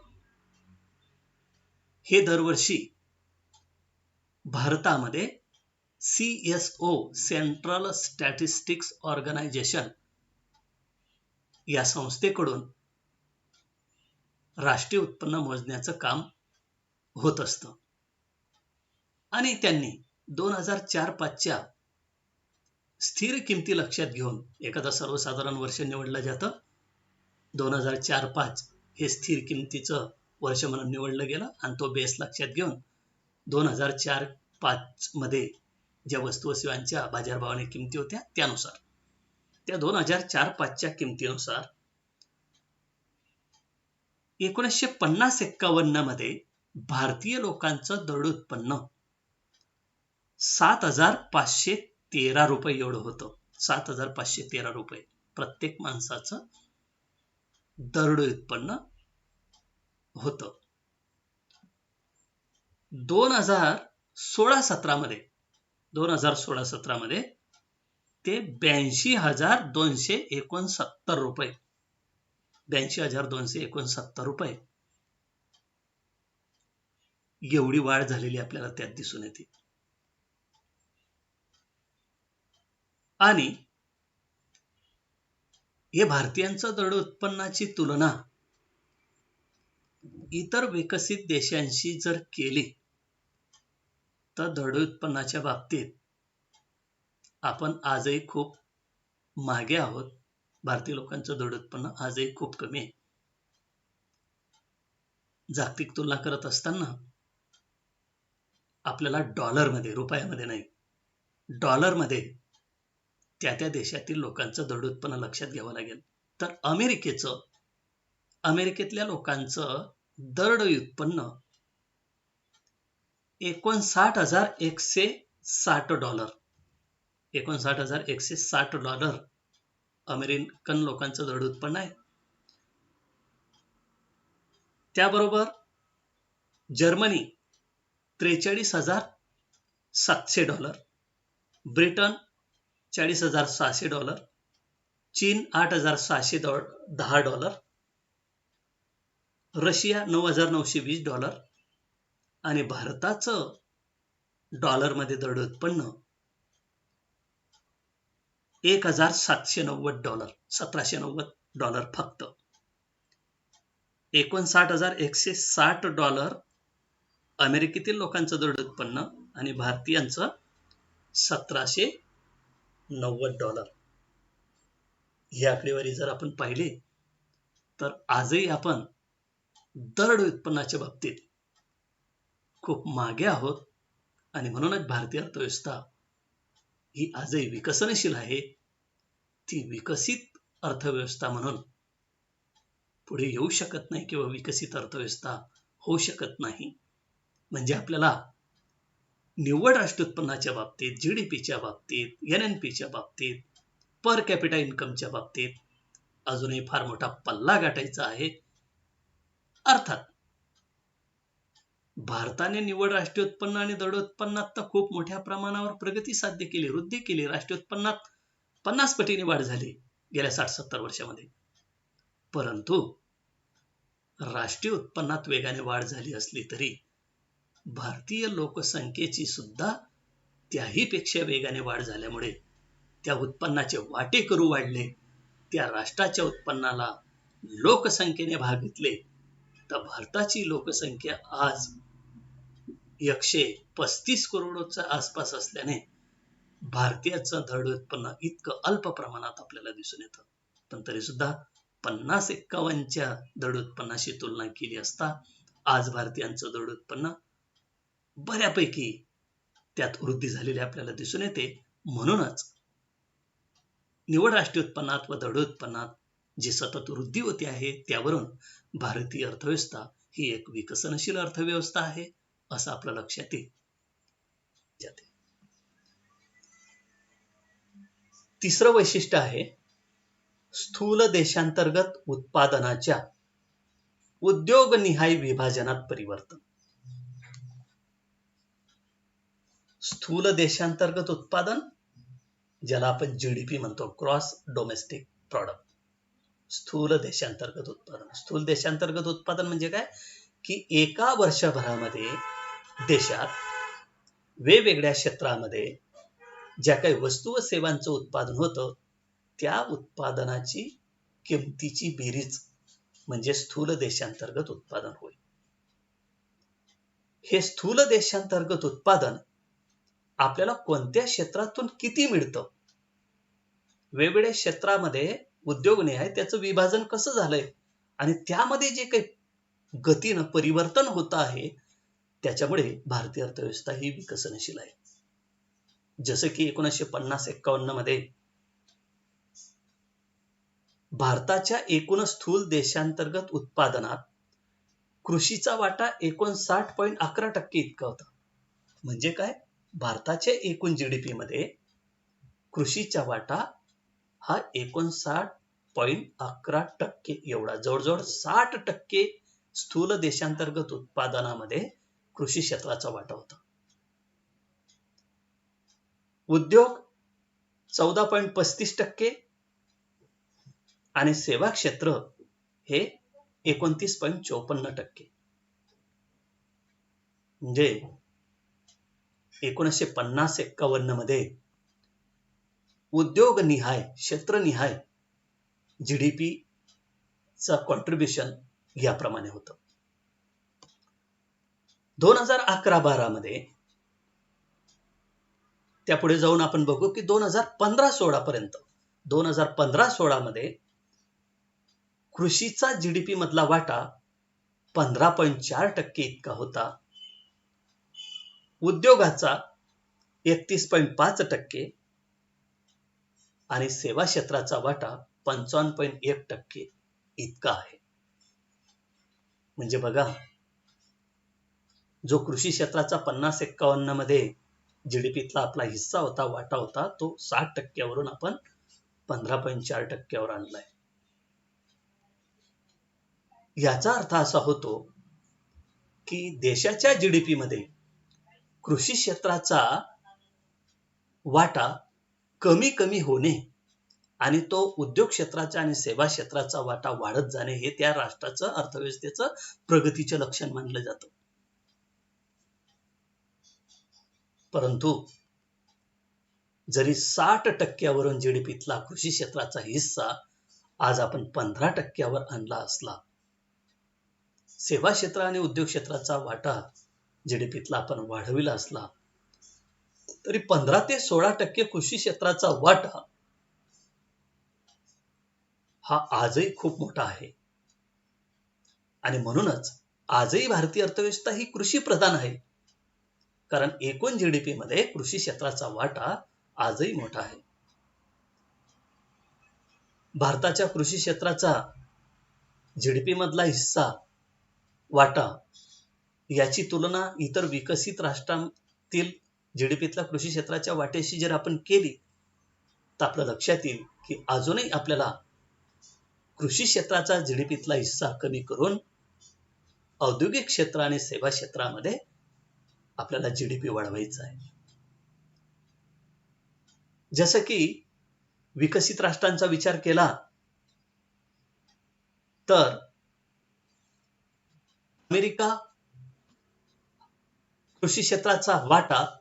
हे दरवर्षी भारतामध्ये CSO सेंट्रल स्टॅटिस्टिक्स ऑर्गनायझेशन या संस्थेकडून राष्ट्रीय उत्पन्न मोजण्याचं काम होत असतं. आणि त्यांनी 2004-5च्या स्थिर किमती लक्षात घेऊन एखादा सर्वसाधारण वर्ष निवडलं जातं. 2004-5 हे स्थिर किमतीचं वर्ष म्हणून निवडलं गेलं आणि तो बेस लक्षात घेऊन 2004-5 मध्ये ज्या वस्तू व सेवांच्या बाजारभावाने किमती होत्या त्यानुसार, त्या 2004-5च्या किमतीनुसार 1950-51 मध्ये भारतीय लोकांचं दरडोई उत्पन्न 7,513 रुपये एवढं होतं. 7,513 रुपये प्रत्येक माणसाचं दरडोई उत्पन्न होतं. 2016-17 मध्ये ते 82,269 रुपये, 82,269 रुपये एवढी वाढ झालेली आपल्याला त्यात दिसून येते. आणि हे भारतीयांचं दरडोई उत्पन्नाची तुलना इतर विकसित देशांशी जर केली तर दरडोई उत्पन्नाच्या बाबतीत आपण आजही खूप मागे आहोत. भारतीय लोकांचं दरडोई उत्पन्न आजही खूप कमी आहे. जागतिक तुलना करत असताना आपल्याला डॉलरमध्ये, रुपयामध्ये नाही, डॉलरमध्ये त्या त्या देशातील लोकांचं दरडोई उत्पन्न लक्षात घ्यावं लागेल. तर अमेरिकेतल्या लोकांचं दरडोई उत्पन्न $59,160, $59,160 अमेरिकन लोकांचं दरडोई उत्पन्न आहे. त्याबरोबर जर्मनी $43,700, ब्रिटन $40,600, चीन $8,610, रशिया $9,920 आणि भारताचं डॉलरमध्ये दरडोई उत्पन्न $1,790, $1,790 फक्त. $59,160 अमेरिकेतील लोकांचं दरडोई उत्पन्न आणि भारतीयांचं $1,790. ही आकडेवारी जर आपण पाहिली तर आजही आपण दरडोई उत्पन्नाच्या बाबतीत खूप मागे आहोत. आणि म्हणूनच भारतीय अर्थव्यवस्था ही आजही विकसनशील आहे. ती विकसित अर्थव्यवस्था म्हणून पुढे येऊ शकत नाही किंवा विकसित अर्थव्यवस्था होऊ शकत नाही. म्हणजे आपल्याला निव्वळ राष्ट्रीय उत्पन्नाच्या बाबतीत, GDPच्या बाबतीत, NNPच्या बाबतीत, पर कॅपिटा इन्कमच्या बाबतीत अजूनही फार मोठा पल्ला गाठायचा आहे. अर्थात भारताने निव्वळ राष्ट्रीय उत्पन्न आणि दरडोई उत्पन्नात तर खूप मोठ्या प्रमाणावर प्रगती साध्य केली, वृद्धी केली. राष्ट्रीय उत्पन्नात 50 पटीने वाढ झाली गेल्या 60-70 वर्षामध्ये. परंतु राष्ट्रीय उत्पन्नात वेगाने वाढ झाली असली तरी भारतीय लोकसंख्येची सुद्धा त्याही पेक्षा वेगाने वाढ झाल्यामुळे त्या उत्पन्नाचे वाटेकरू वाढले. त्या राष्ट्राच्या उत्पन्नाला लोकसंख्येने भागितले तर भारताची लोकसंख्या आज 135 करोडच्या आसपास असल्याने भारतीयाचं धड उत्पन्न इतकं अल्प प्रमाणात आपल्याला दिसून येतं. पण तरी सुद्धा 50-51च्या धड उत्पन्नाशी तुलना केली असता आज भारतीयांचं धड उत्पन्न बऱ्यापैकी त्यात वृद्धी झालेली आपल्याला दिसून येते. म्हणूनच निव्वळ राष्ट्रीय उत्पन्नात व धड उत्पन्नात जी सतत वृद्धी होते आहे त्यावरून भारतीय अर्थव्यवस्था ही एक विकसनशील अर्थव्यवस्था आहे असं आपल्या लक्षात येईल. तिसरं वैशिष्ट्य आहे स्थूल देशांतर्गत उत्पादनाच्या उद्योगनिहाय विभाजनात परिवर्तन. स्थूल देशांतर्गत उत्पादन ज्याला आपण जीडीपी म्हणतो, ग्रॉस डोमेस्टिक प्रॉडक्ट. स्थूल देशांतर्गत उत्पादन. स्थूल देशांतर्गत उत्पादन म्हणजे काय की एका वर्षभरामध्ये देशात वेगवेगळ्या क्षेत्रामध्ये ज्या काही वस्तू व सेवांचं उत्पादन होतं त्या उत्पादनाची किमतीची बेरीज म्हणजे स्थूल देशांतर्गत उत्पादन होय. हे स्थूल देशांतर्गत उत्पादन आपल्याला कोणत्या क्षेत्रातून किती मिळतं, वेगवेगळ्या क्षेत्रामध्ये उद्योगनिहाय त्याचं विभाजन कसं झालंय आणि त्यामध्ये जे काही गतीनं परिवर्तन होत आहे त्याच्यामुळे भारतीय अर्थव्यवस्था ही विकसनशील आहे. जसं की 1950-51 मध्ये भारताच्या एकूण स्थूल देशांतर्गत उत्पादनात कृषीचा वाटा 59.11% इतका होता. म्हणजे काय, भारताच्या एकूण जीडीपी मध्ये कृषीचा वाटा हा 59.11% एवढा, जवळजवळ 60% स्थूल देशांतर्गत उत्पादनामध्ये कृषी क्षेत्राचा वाटा होता. उद्योग 14.35% आणि सेवा क्षेत्र हे 29.54%. म्हणजे 1950-51 मध्ये उद्योगनिहाय क्षेत्रनिहाय जीडीपी चा कॉन्ट्रीब्युशन याप्रमाणे होतं. 2011-12 मध्ये त्यापुढे जाऊन आपण बघू की 2015-16 पर्यंत 2015-16 मध्ये कृषीचा जीडीपी मधला वाटा 15.4% इतका होता. उद्योगाचा 31.5% आणि सेवा क्षेत्राचा वाटा 55.1% इतका आहे. म्हणजे बघा, जो कृषी क्षेत्राचा 50-51 मध्ये जीडीपीतला आपला हिस्सा होता, वाटा होता, तो 60% वरून आपण 15.4% वर आणलाय. याचा अर्थ असा होतो की देशाच्या जीडीपी मध्ये कृषी क्षेत्राचा वाटा कमी कमी होणे आणि तो उद्योग क्षेत्राचा आणि सेवा क्षेत्राचा वाटा वाढत जाणे हे त्या राष्ट्राचं अर्थव्यवस्थेचं प्रगतीचे लक्षण मानलं जातं. परंतु जरी 60% वरून जीडीपीतला कृषी क्षेत्राचा हिस्सा आज आपण 15% वर आणला असला, सेवा क्षेत्र आणि उद्योग क्षेत्राचा वाटा जीडीपीतला आपण वाढविला असला, तरी 15 ते 16% कृषी क्षेत्राचा वाटा हा आजही खूप मोठा आहे. आणि म्हणूनच आजही भारतीय अर्थव्यवस्था ही कृषी प्रधान आहे. कारण एकूण जीडीपी मध्ये कृषी क्षेत्राचा वाटा आजही मोठा आहे. भारताच्या कृषी क्षेत्राचा जीडीपी मधला हिस्सा वाटा याची तुलना इतर विकसित राष्ट्रांतील जीडीपीतल्या कृषी क्षेत्राच्या वाट्याशी जर आपण केली तर आपल्या लक्षात येईल की अजूनही आपल्याला कृषी क्षेत्राचा जीडीपीतला हिस्सा कमी करून औद्योगिक क्षेत्र आणि सेवा क्षेत्रामध्ये आपल्याला जीडीपी वाढवायचा आहे. जसं की विकसित राष्ट्रांचा विचार केला तर अमेरिका कृषी क्षेत्राचा वाटा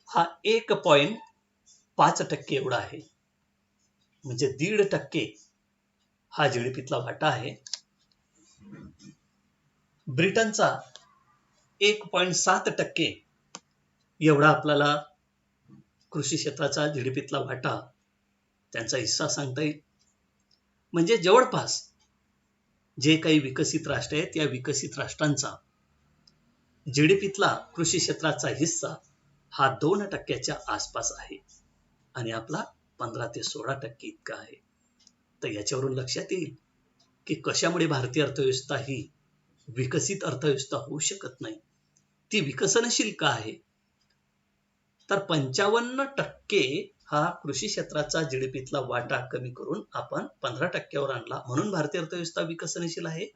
हा 1.5% एवढा आहे. म्हणजे 1.5% हा जीडीपीतला वाटा आहे. ब्रिटनचा 1.7% एवढा आपल्याला कृषी क्षेत्राचा जीडीपीतला वाटा, त्यांचा हिस्सा सांगता येईल. म्हणजे जवळपास जे काही विकसित राष्ट्र आहेत, या विकसित राष्ट्रांचा जीडीपीतला कृषी क्षेत्राचा हिस्सा हा 2%च्या आसपास आहे आणि आपला 15 ते 16% इतका आहे. तर याच्यावरून लक्षात येईल की कशामुळे भारतीय अर्थव्यवस्था ही विकसित अर्थव्यवस्था होऊ शकत नाही, ती विकसनशील का आहे. तर 55% हा कृषी क्षेत्राचा जीडीपीतला वाटा कमी करून आपण 15%वर आणला, म्हणून भारतीय अर्थव्यवस्था विकसनशील आहे.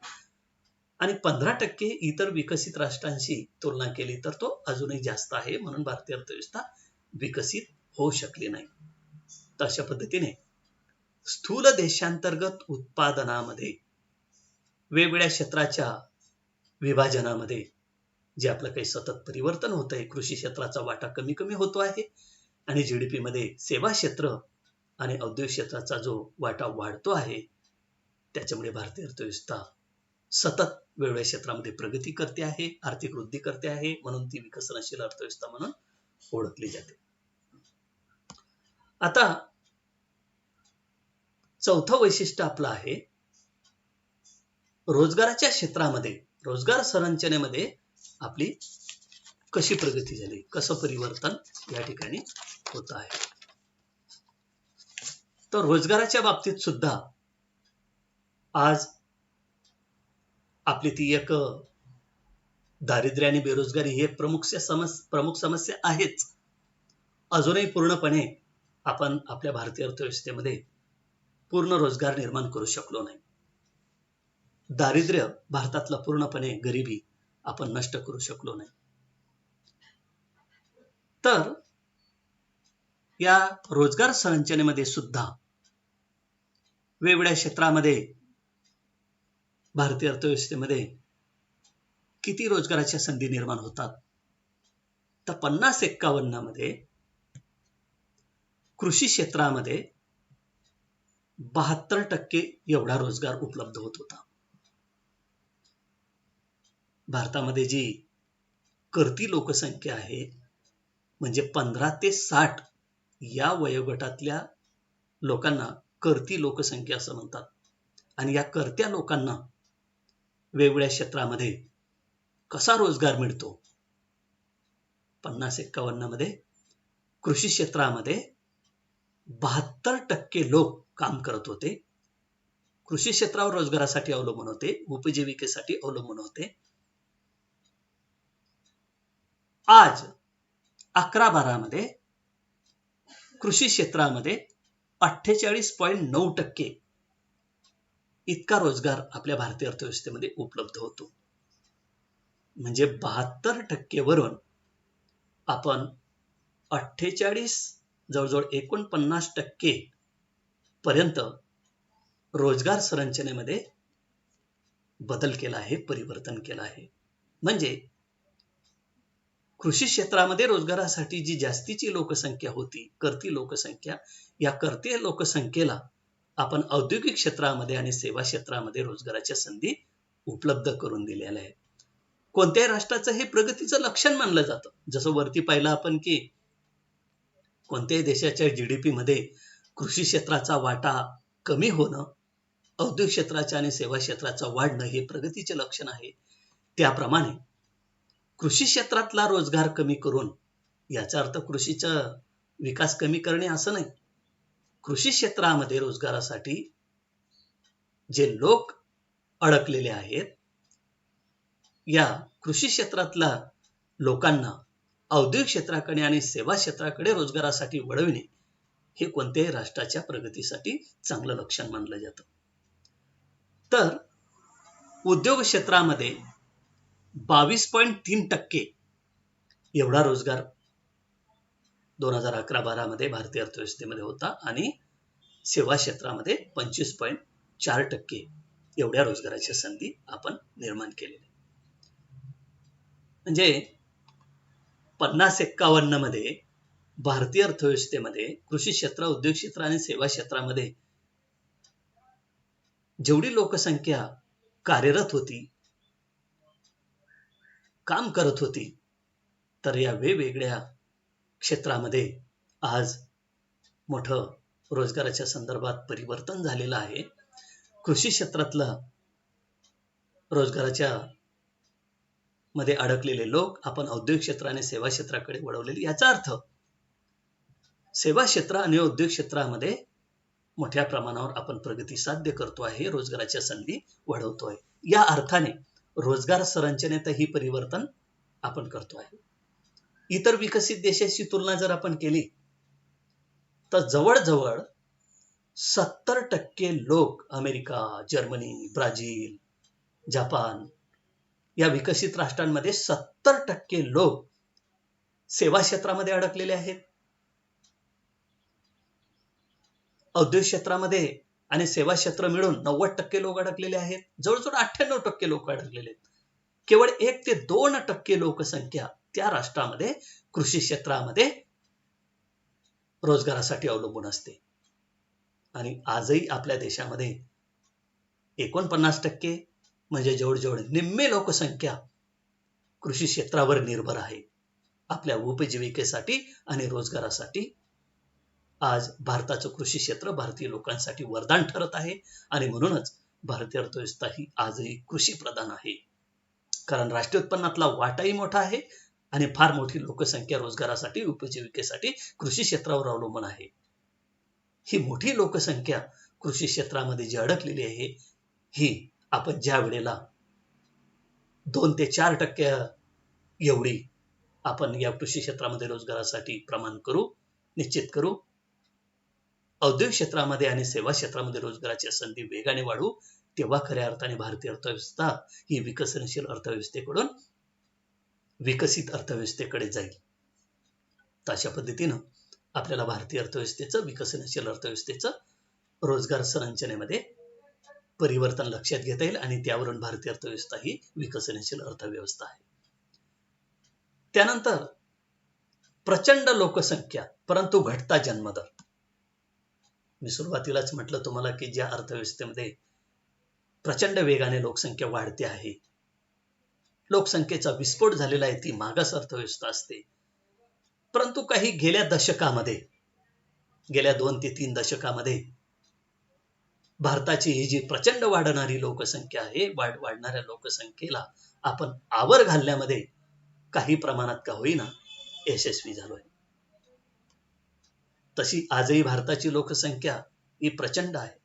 आणि 15% इतर विकसित राष्ट्रांशी तुलना केली तर तो अजूनही जास्त आहे, म्हणून भारतीय अर्थव्यवस्था विकसित होऊ शकली नाही. तर अशा पद्धतीने स्थूल देशांतर्गत उत्पादनामध्ये वेगवेगळ्या क्षेत्राच्या विभाजनामध्ये जे आपलं काही सतत परिवर्तन होत आहे, कृषी क्षेत्राचा वाटा कमी कमी होतो आहे आणि जीडीपी मध्ये सेवा क्षेत्र आणि औद्योगिक क्षेत्राचा जो वाटा वाढतो आहे, त्याच्यामुळे भारतीय अर्थव्यवस्था सतत वेगवेगळ्या क्षेत्रामध्ये प्रगती करते आहे, आर्थिक वृद्धी करते आहे, म्हणून ती विकसनशील अर्थव्यवस्था म्हणून ओळखली जाते. आता चौथं वैशिष्ट्य आपलं आहे रोजगाराच्या क्षेत्रामध्ये, रोजगार संरचनेमध्ये आपली कशी प्रगती झाली, कसं परिवर्तन या ठिकाणी होत आहे. तर रोजगाराच्या बाबतीत सुद्धा आज आपली ती एक दारिद्र्य आणि बेरोजगारी ही एक प्रमुख समस्या आहेच. अजूनही पूर्णपणे आपण आपल्या भारतीय अर्थव्यवस्थेमध्ये पूर्ण रोजगार निर्माण करू शकलो नाही. दारिद्र्य भारतातला पूर्णपणे गरिबी आपण नष्ट करू शकलो नाही. तर या रोजगार संरचनेमध्ये सुद्धा वेगवेगळ्या क्षेत्रामध्ये भारतीय अर्थव्यवस्थेमध्ये किती रोजगाराच्या संधी निर्माण होतात, तर 50-51 मध्ये कृषी क्षेत्रामध्ये 72% एवढा रोजगार उपलब्ध होत होता. भारतामध्ये जी करती लोकसंख्या आहे, म्हणजे 15 ते 60 या वयोगटातल्या लोकांना करती लोकसंख्या असं म्हणतात. आणि या करत्या लोकांना वेगवेगळ्या क्षेत्रामध्ये कसा रोजगार मिळतो, 50-51 मध्ये कृषी क्षेत्रामध्ये 72% लोक काम करत होते, कृषी क्षेत्रावर रोजगारासाठी अवलंबून होते, उपजीविकेसाठी अवलंबून होते. आज 11-12 मध्ये कृषी क्षेत्रामध्ये 48.9% इतका रोजगार आपल्या भारतीय अर्थव्यवस्थेमध्ये उपलब्ध होतो. म्हणजे 72% वरून आपण 48 जवळजवळ 49% पर्यंत रोजगार संरचनेमध्ये बदल केला आहे, परिवर्तन केलं आहे. म्हणजे कृषी क्षेत्रामध्ये रोजगारासाठी जी जास्तीची लोकसंख्या होती, करती लोकसंख्या, या करती लोकसंख्येला आपण औद्योगिक क्षेत्रामध्ये आणि सेवा क्षेत्रामध्ये रोजगाराच्या संधी उपलब्ध करून दिलेल्या आहेत. कोणत्याही राष्ट्राचं हे प्रगतीचं लक्षण मानलं जातं. जसं वरती पाहिलं आपण की कोणत्याही देशाच्या जीडीपी मध्ये कृषी क्षेत्राचा वाटा कमी होणं, औद्योगिक क्षेत्राच्या आणि सेवा क्षेत्राचा वाढणं हे प्रगतीचे लक्षण आहे. त्याप्रमाणे कृषी क्षेत्रातला रोजगार कमी करून याचा अर्थ कृषीचा विकास कमी करणे असं नाही. कृषी क्षेत्रामध्ये रोजगारासाठी जे लोक अडकलेले आहेत, या कृषी क्षेत्रातल्या लोकांना औद्योगिक क्षेत्राकडे आणि सेवा क्षेत्राकडे रोजगारासाठी वळविणे हे कोणत्याही राष्ट्राच्या प्रगतीसाठी चांगलं लक्षण मानलं जातं. तर उद्योग क्षेत्रामध्ये 22.3% एवढा रोजगार 2011-12 मध्ये भारतीय अर्थव्यवस्थेमध्ये होता आणि सेवा क्षेत्रामध्ये 25.4% एवढ्या रोजगाराच्या संधी आपण निर्माण केलेल्या. म्हणजे 50-51 मध्ये भारतीय अर्थव्यवस्थेमध्ये कृषी क्षेत्र, उद्योग क्षेत्र आणि सेवा क्षेत्रामध्ये जेवढी लोकसंख्या कार्यरत होती, काम करत होती, तर या वेगवेगळ्या क्षेत्रामध्ये आज मोठं रोजगाराच्या संदर्भात परिवर्तन झालेलं आहे. कृषी क्षेत्रातलं रोजगाराच्या मध्ये अडकलेले लोक आपण औद्योगिक क्षेत्र आणि सेवा क्षेत्राकडे वळवलेले. याचा अर्थ सेवा क्षेत्र आणि उद्योग क्षेत्रामध्ये मोठ्या प्रमाणावर आपण प्रगती साध्य करतो आहे, रोजगाराच्या संधी वाढवतोय. या अर्थाने रोजगार संरचनेतही परिवर्तन आपण करतो आहे. इतर विकसित देशाची तुलना जर आपण केली तर जवळजवळ 70% लोक अमेरिका, जर्मनी, ब्राझील, जपान या विकसित राष्ट्रांमध्ये 70% लोक सेवा क्षेत्रामध्ये अडकलेले आहेत. औद्योगिक क्षेत्रामध्ये आणि सेवा क्षेत्र मिळून 90% लोक अडकलेले आहेत. जवळजवळ 98% लोक अडकलेले आहेत. केवळ 1 ते 2% लोकसंख्या त्या राष्ट्रामध्ये कृषी क्षेत्रामध्ये रोजगारासाठी अवलंबून असते. आणि आजही आपल्या देशामध्ये 49% म्हणजे जवळजवळ निम्मे लोकसंख्या कृषी क्षेत्रावर निर्भर आहे. आपल्या उपजीविकेसाठी आणि रोजगारासाठी आज भारताचं कृषी क्षेत्र भारतीय लोकांसाठी वरदान ठरत आहे. आणि म्हणूनच भारतीय अर्थव्यवस्था ही आजही कृषी प्रधान आहे. कारण राष्ट्रीय उत्पन्नातला वाटाही मोठा आहे आणि फार मोठी लोकसंख्या रोजगारासाठी, उपजीविकेसाठी कृषी क्षेत्रावर अवलंबून आहे. ही मोठी लोकसंख्या कृषी क्षेत्रामध्ये जी अडकलेली आहे, ही आपण ज्या वेळेला 2 ते 4% एवढी आपण या कृषी क्षेत्रामध्ये रोजगारासाठी प्रमाण करू, निश्चित करू, औद्योगिक क्षेत्रामध्ये आणि सेवा क्षेत्रामध्ये रोजगाराच्या संधी वेगाने वाढू, तेव्हा खऱ्या अर्थाने भारतीय अर्थव्यवस्था ही विकसनशील अर्थव्यवस्थेकडून विकसित अर्थव्यवस्थेकडे जाईल. तर अशा पद्धतीनं आपल्याला भारतीय अर्थव्यवस्थेचं, विकसनशील अर्थव्यवस्थेचं रोजगार संरचनेमध्ये परिवर्तन लक्षात घेता येईल आणि त्यावरून भारतीय अर्थव्यवस्था ही विकसनशील अर्थव्यवस्था आहे. त्यानंतर प्रचंड लोकसंख्या परंतु घटता जन्मदर. मी सुरुवातीलाच म्हटलं तुम्हाला की ज्या अर्थव्यवस्थेमध्ये प्रचंड वेगाने लोकसंख्या वाढते आहे, लोकसंख्येचा विस्फोट झालेला आहे, ती मागास अर्थव्यवस्था असते. परंतु काही गेल्या 2 ते 3 दशकामध्ये भारताची ही जी प्रचंड वाढणारी लोकसंख्या आहे, वाढणाऱ्या लोकसंख्येला आपण आवर घालण्यामध्ये काही प्रमाणात का होईना यशस्वी झालोय. तशी आजही भारताची लोकसंख्या ही प्रचंड आहे.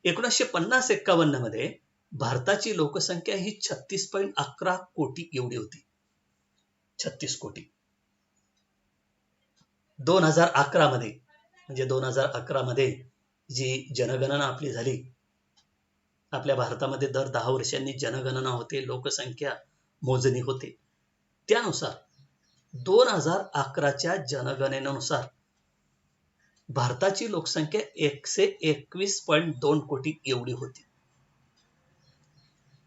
1950-51 मध्ये भारताची लोकसंख्या ही 36.11 कोटी एवढी होती. 36 कोटी. 2011 मध्ये म्हणजे 2011 मध्ये जी जनगणना आपली झाली, आपल्या भारतामध्ये दर 10 वर्षांनी जनगणना होते, लोकसंख्या मोजणी होते. त्यानुसार 2011च्या जनगणनेनुसार भारताची लोकसंख्या 121.2 कोटी एवढी होती.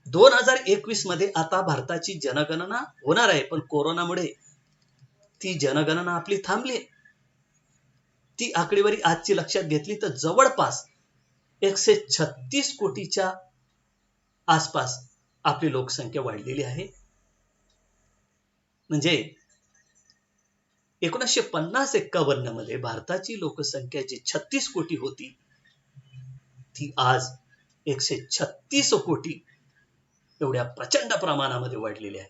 2021 मध्ये आता भारताची जनगणना होणार आहे, पण कोरोनामुळे ती जनगणना आपली थांबली. ती आकडेवारी आजची लक्षात घेतली तर जवळपास 136 कोटीच्या आसपास आपली लोकसंख्या वाढलेली आहे. म्हणजे 1950-51 मध्ये भारताची लोकसंख्या जी 36 कोटी होती, ती आज 136 कोटी एवढ्या प्रचंड प्रमाणामध्ये वाढलेली आहे.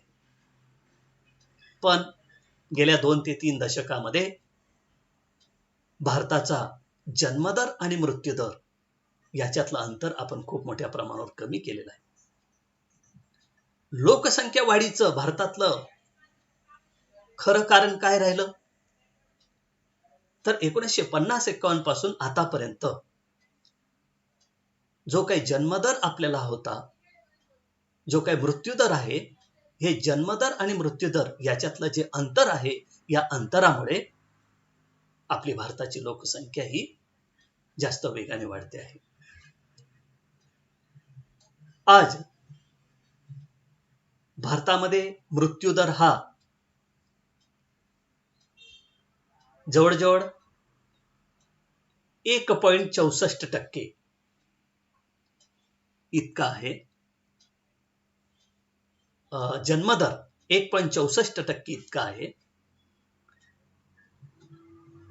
पण गेल्या 2 ते 3 दशकामध्ये भारताचा जन्मदर आणि मृत्यूदर याच्यातलं अंतर आपण खूप मोठ्या प्रमाणावर कमी केलेलं आहे. लोकसंख्या वाढीचं भारतातलं खरं कारण काय राहिलं? तर 1950-51 पासून आतापर्यंत जो काही जन्मदर आपल्याला होता, जो काही मृत्यूदर आहे, हे जन्मदर आणि मृत्यूदर याच्यातलं जे अंतर आहे, या अंतरामुळे आपली भारताची लोकसंख्या ही जास्त वेगाने वाढते आहे. आज भारतामध्ये मृत्यूदर हा जवळजवळ 1.64% इतका आहे. जन्मदर 1.64% इतका आहे.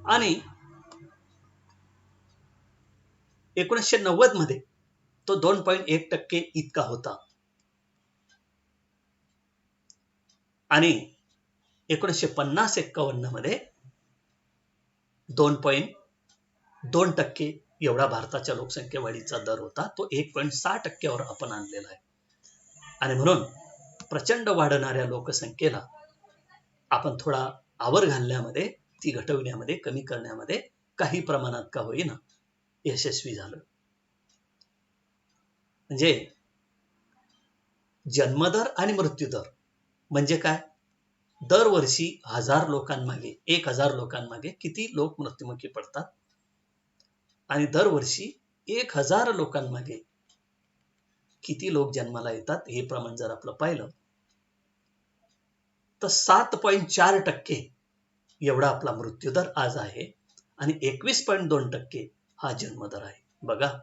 आणि 1990 मध्ये तो 2.1% इतका होता. आणि 1950-51 मध्ये 2.2% एवढा भारताच्या लोकसंख्या वाढीचा दर होता. तो 1.6% आपण आणलेला आहे. आणि म्हणून प्रचंड वाढणाऱ्या लोकसंख्येला आपण थोडा आवर घालण्यामध्ये, ती घटविण्यामध्ये, कमी करण्यामध्ये काही प्रमाणात का होईना यशस्वी झालं. म्हणजे जन्मदर आणि मृत्यूदर म्हणजे काय? दरवर्षी 1000 लोकांमागे, 1000 लोकांमागे किती लोक मृत्युमुखी पडतात, आणि दरवर्षी 1000 लोकांमागे किती लोक जन्माला येतात, हे प्रमाण जर आपलं पाहिलं तर 7.4% एवढा आपला मृत्यूदर आज आहे. आणि 21.2% हा जन्मदर आहे. बघा,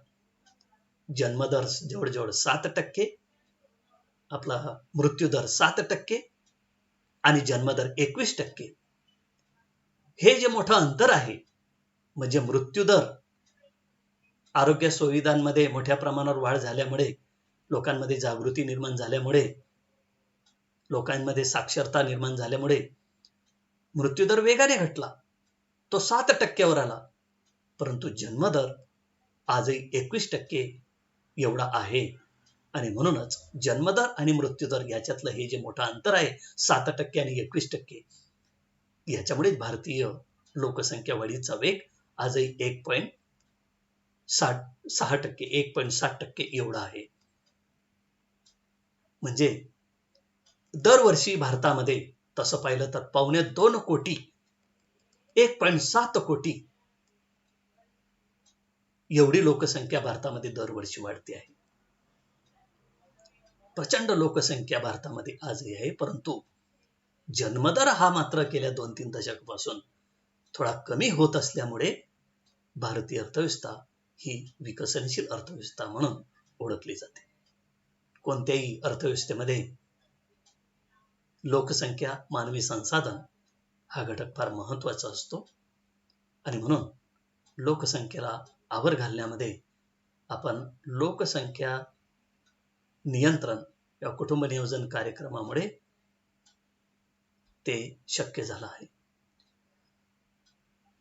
जन्मदर जवळजवळ 7%, आपला मृत्यूदर 7% आणि जन्मदर 21%. हे जे मोठं अंतर आहे, म्हणजे मृत्यूदर आरोग्य सुविधांमध्ये मोठ्या प्रमाणावर वाढ झाल्यामुळे, लोकांमध्ये जागृती निर्माण झाल्यामुळे, लोकांमध्ये साक्षरता निर्माण झाल्यामुळे मृत्यूदर वेगाने घटला, तो 7% आला. परंतु जन्मदर आजही 21% एवढा आहे. आणि म्हणूनच जन्मदर आणि मृत्यूदर याच्यातलं हे जे मोठं अंतर आहे, 7% आणि 21%, याच्यामुळे भारतीय लोकसंख्या वाढीचा वेग आजही 1.60% एवढा आहे. म्हणजे दरवर्षी भारतामध्ये तसं पाहिलं तर 2.25 कोटी, 1.7 कोटी एवढी लोकसंख्या भारतामध्ये दरवर्षी वाढते आहे. प्रचंड लोकसंख्या भारतामध्ये आजही आहे. परंतु जन्मदर हा मात्र गेल्या 2-3 दशकापासून थोडा कमी होत असल्यामुळे भारतीय अर्थव्यवस्था ही विकसनशील अर्थव्यवस्था म्हणून ओळखली जाते. कोणत्याही अर्थव्यवस्थेमध्ये लोकसंख्या, मानवी संसाधन हा घटक फार महत्वाचा असतो. आणि म्हणून लोकसंख्येला आवर घालण्यामध्ये आपण लोकसंख्या नियंत्रण या कुटुंब नियोजन कार्यक्रमामुळे ते शक्य झालं आहे.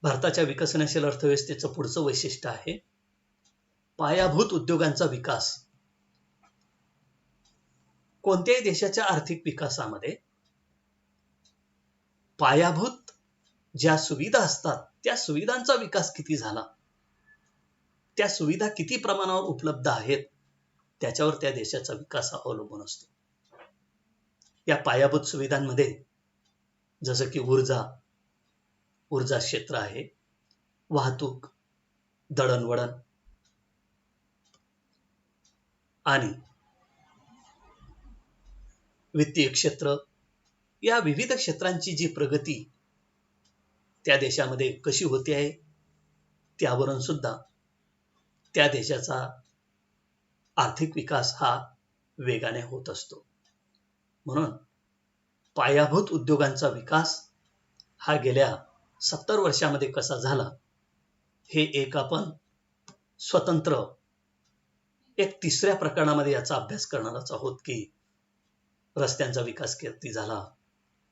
भारताच्या विकसनशील अर्थव्यवस्थेचं पुढचं वैशिष्ट्य आहे पायाभूत उद्योगांचा विकास. कोणत्याही देशाच्या आर्थिक विकासामध्ये पायाभूत ज्या सुविधा असतात, त्या सुविधांचा विकास किती झाला, त्या सुविधा किती प्रमाणावर उपलब्ध आहेत, त्याच्यावर त्या देशाचा विकास अवलंबून असतो. या पायाभूत सुविधांमध्ये जसं की ऊर्जा क्षेत्र आहे, वाहतूक, दळणवळण आणि वित्तीय क्षेत्र, या विविध क्षेत्रांची जी प्रगती त्या देशामध्ये कशी होते आहे, त्यावरून सुद्धा त्या देशाचा आर्थिक विकास हा वेगाने होत असतो. म्हणून पायाभूत उद्योगांचा विकास हा गेल्या 70 वर्षामध्ये कसा झाला, हे एक आपण स्वतंत्र एक तिसऱ्या प्रकरणामध्ये याचा अभ्यास करणारच आहोत की रस्त्यांचा विकास किती झाला,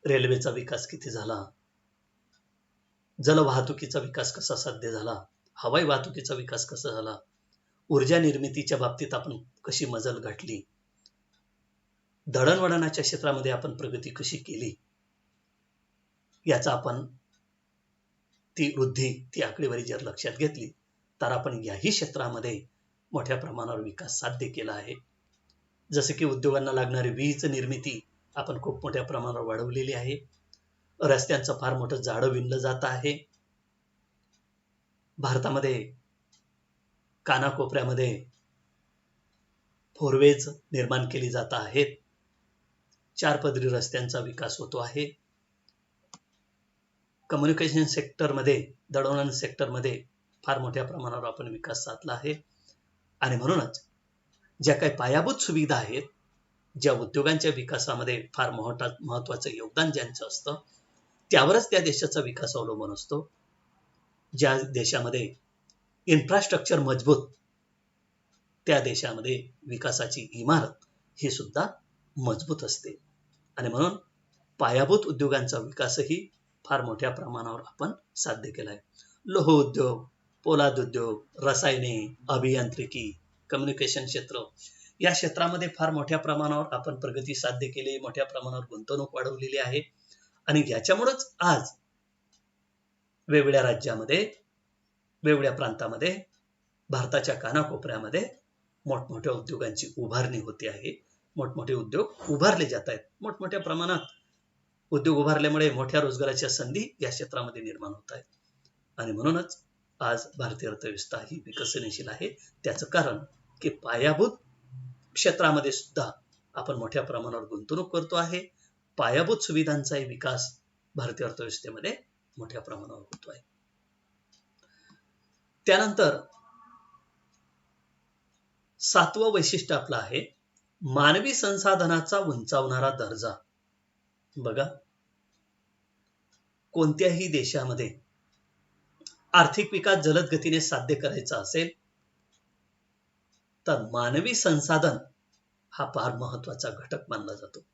रेल्वेचा विकास किती झाला, जलवाहतुकीचा विकास कसा साध्य झाला, हवाई वाहतुकीचा विकास कसा झाला, ऊर्जा निर्मितीच्या बाबतीत आपण कशी मजल गाठली, दळणवळणाच्या क्षेत्रामध्ये आपण प्रगती कशी केली, याचा आपण ती वृद्धी, ती आकडेवारी जर लक्षात घेतली तर आपण याही क्षेत्रामध्ये मोठ्या प्रमाणावर विकास साध्य केला आहे. जसे की उद्योगांना लागणारी वीज निर्मिती आपण खूप मोठ्या प्रमाणावर वाढवलेली आहे. रस्त्यांचं फार मोठं जाळं विणलं जात आहे. भारतामध्ये कानाकोपऱ्यामध्ये फोरवेज निर्माण केली जात आहेत. 4 पदरी रस्त्यांचा विकास होतो आहे. कम्युनिकेशन सेक्टरमध्ये, दळणवळण सेक्टरमध्ये फार मोठ्या प्रमाणावर आपण विकास साधला आहे. आणि म्हणूनच ज्या काही पायाभूत सुविधा आहेत, ज्या उद्योगांच्या विकासामध्ये फार महत्वाचं योगदान ज्यांचं असतं, त्यावरच त्या देशाचा विकास अवलंबून असतो. ज्या देशामध्ये इन्फ्रास्ट्रक्चर मजबूत, त्या देशामध्ये विकासाची इमारत ही सुद्धा मजबूत असते. आणि म्हणून पायाभूत उद्योगांचा विकासही फार मोठ्या प्रमाणावर आपण साध्य केला आहे. लोह उद्योग, पोलाद उद्योग, रसायने, अभियांत्रिकी, कम्युनिकेशन क्षेत्र, या क्षेत्रामध्ये फार मोठ्या प्रमाणावर आपण प्रगती साध्य केली, मोठ्या प्रमाणावर गुंतवणूक वाढवलेली आहे. आणि याच्यामुळेच आज वेगवेगळ्या राज्यामध्ये, वेगवेगळ्या प्रांतामध्ये, भारताच्या कानाकोपऱ्यामध्ये मोठमोठ्या उद्योगांची उभारणी होते आहे. मोठमोठे उद्योग उभारले जात आहेत. मोठमोठ्या प्रमाणात उद्योग उभारल्यामुळे मोठ्या रोजगाराच्या संधी या क्षेत्रामध्ये निर्माण होत आहेत. आणि म्हणूनच आज भारतीय अर्थव्यवस्था ही विकसनशील आहे. त्याचं कारण की पायाभूत क्षेत्रामध्ये सुद्धा आपण मोठ्या प्रमाणावर गुंतवणूक करतो आहे. पायाभूत सुविधांचाही विकास भारतीय अर्थव्यवस्थेमध्ये मोठ्या प्रमाणावर होतो आहे. त्यानंतर 7वं वैशिष्ट्य आपलं आहे मानवी संसाधनाचा उंचावणारा दर्जा. बघा, कोणत्याही देशामध्ये आर्थिक विकास जलद गतीने साध्य करायचा असेल तर मानवी संसाधन हा फार महत्वाचा घटक मानला जातो.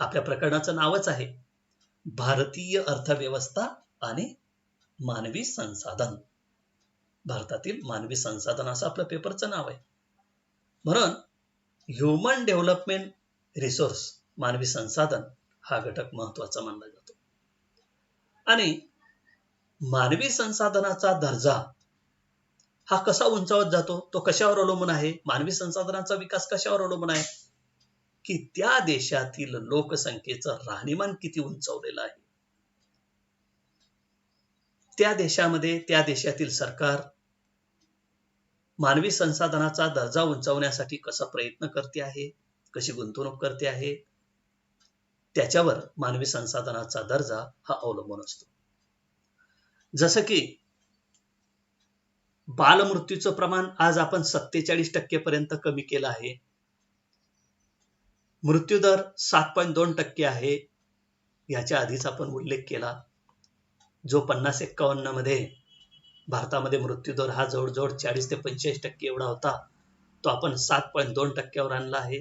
आपल्या प्रकरणाचं नावच आहे भारतीय अर्थव्यवस्था आणि मानवी संसाधन. भारतातील मानवी संसाधन असं आपलं पेपरचं नाव आहे. म्हणून ह्युमन डेव्हलपमेंट रिसोर्स, मानवी संसाधन हा घटक महत्वाचा मानला जातो. आणि मानवी संसाधनाचा दर्जा हा कसा उंचावत जातो, तो कशावर अवलंबून आहे? मानवी संसाधनाचा विकास कशावर अवलंबून आहे? की त्या देशातील लोकसंख्येचं राहणीमान किती उंचावलेलं आहे. त्या देशामध्ये त्या देशातील सरकार मानवी संसाधनाचा दर्जा उंचावण्यासाठी कसा प्रयत्न करते आहे, कशी गुंतवणूक करते आहे, त्याच्यावर मानवी संसाधनाचा दर्जा हा अवलंबून असतो. जसं की बालमृत्यूचं प्रमाण आज आपण 47% पर्यंत कमी केलं आहे. मृत्यूदर 7.2% आहे. याच्या आधीच आपण उल्लेख केला. जो 50-51 मध्ये भारतामध्ये मृत्यूदर हा जवळजवळ 40 ते 45% एवढा होता, तो आपण 7.2% आणला आहे.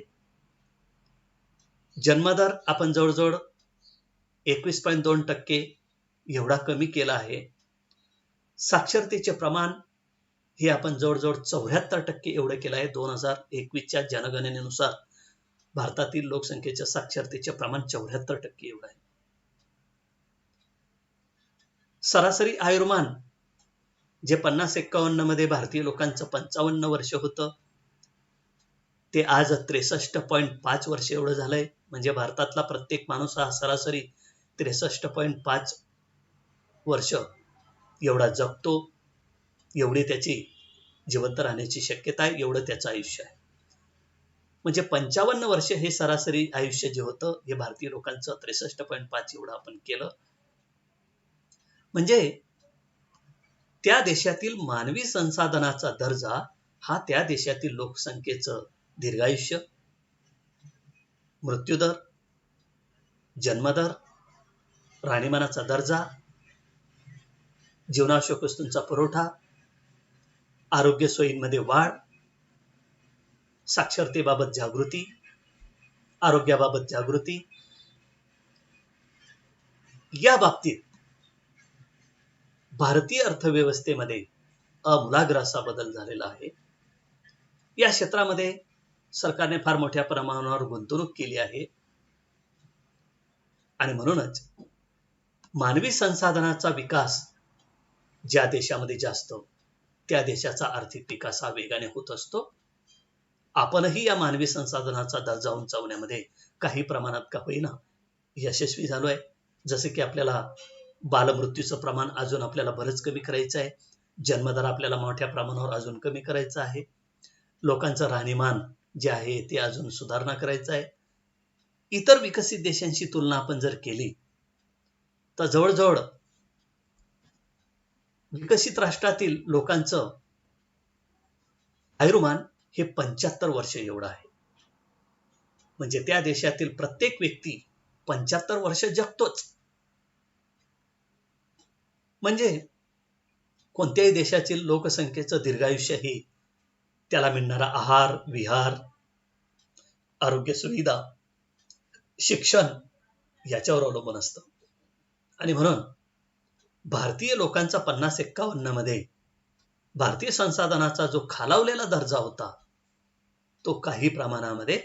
जन्मदर आपण जवळजवळ 21.2% एवढा कमी केला आहे. साक्षरतेचे प्रमाण हे आपण जवळजवळ 74% एवढं केलं आहे. 2021च्या जनगणनेनुसार भारतातील लोकसंख्येच्या साक्षरतेचे प्रमाण 74% एवढं आहे. सरासरी आयुर्मान जे 50-51 मध्ये भारतीय लोकांचं 55 वर्ष होतं, ते आज 63.5 वर्ष एवढं झालंय. म्हणजे भारतातला प्रत्येक माणूस हा सरासरी 63.5 वर्ष एवढा जगतो. एवढी त्याची जिवंत राहण्याची शक्यता आहे, एवढं त्याचं आयुष्य आहे. म्हणजे 55 वर्ष हे सरासरी आयुष्य जे होतं, हे भारतीय लोकांचं 63.5 एवढं आपण केलं. म्हणजे त्या देशातील मानवी संसाधनाचा दर्जा हा त्या देशातील लोकसंख्येचं दीर्घायुष्य, मृत्यूदर, जन्मदर, राहणीमानाचा दर्जा, जीवनावश्यक वस्तूंचा पुरवठा, आरोग्य सोयींमध्ये वाढ, साक्षरतेबाबत जागृती, आरोग्याबाबत जागृती, या बाबतीत भारतीय अर्थव्यवस्थेमध्ये आमूलाग्र असा बदल झालेला आहे. या क्षेत्रामध्ये सरकारने फार मोठ्या प्रमाणावर गुंतवणूक केली आहे. आणि म्हणूनच मानवी संसाधनाचा विकास ज्या देशामध्ये जास्त, त्या देशाचा आर्थिक विकास हा वेगाने होत असतो. आपणही या मानवी संसाधनाचा दर्जा उंचावण्यामध्ये काही प्रमाणात का होईना यशस्वी झालोय. जसे की आपल्याला बालमृत्यूचं प्रमाण अजून आपल्याला बरंच कमी करायचं आहे. जन्मदर आपल्याला मोठ्या प्रमाणावर अजून कमी करायचं आहे. लोकांचं राहणीमान जे आहे ते अजून सुधारणा करायचं आहे. इतर विकसित देशांशी तुलना आपण जर केली तर जवळजवळ विकसित राष्ट्रातील लोकांचं आयुर्मान हे 75 वर्ष एवढं आहे. म्हणजे त्या देशातील प्रत्येक व्यक्ती 75 वर्ष जगतोच. म्हणजे कोणत्याही देशातील लोकसंख्येचं दीर्घायुष्य हे त्याला मिळणारा आहार, विहार, आरोग्य सुविधा, शिक्षण याच्यावर अवलंबून असतं. आणि म्हणून भारतीय लोकांचा 50-51 मध्ये भारतीय संसाधनाचा जो खालावलेला दर्जा होता तो काही प्रमाणामध्ये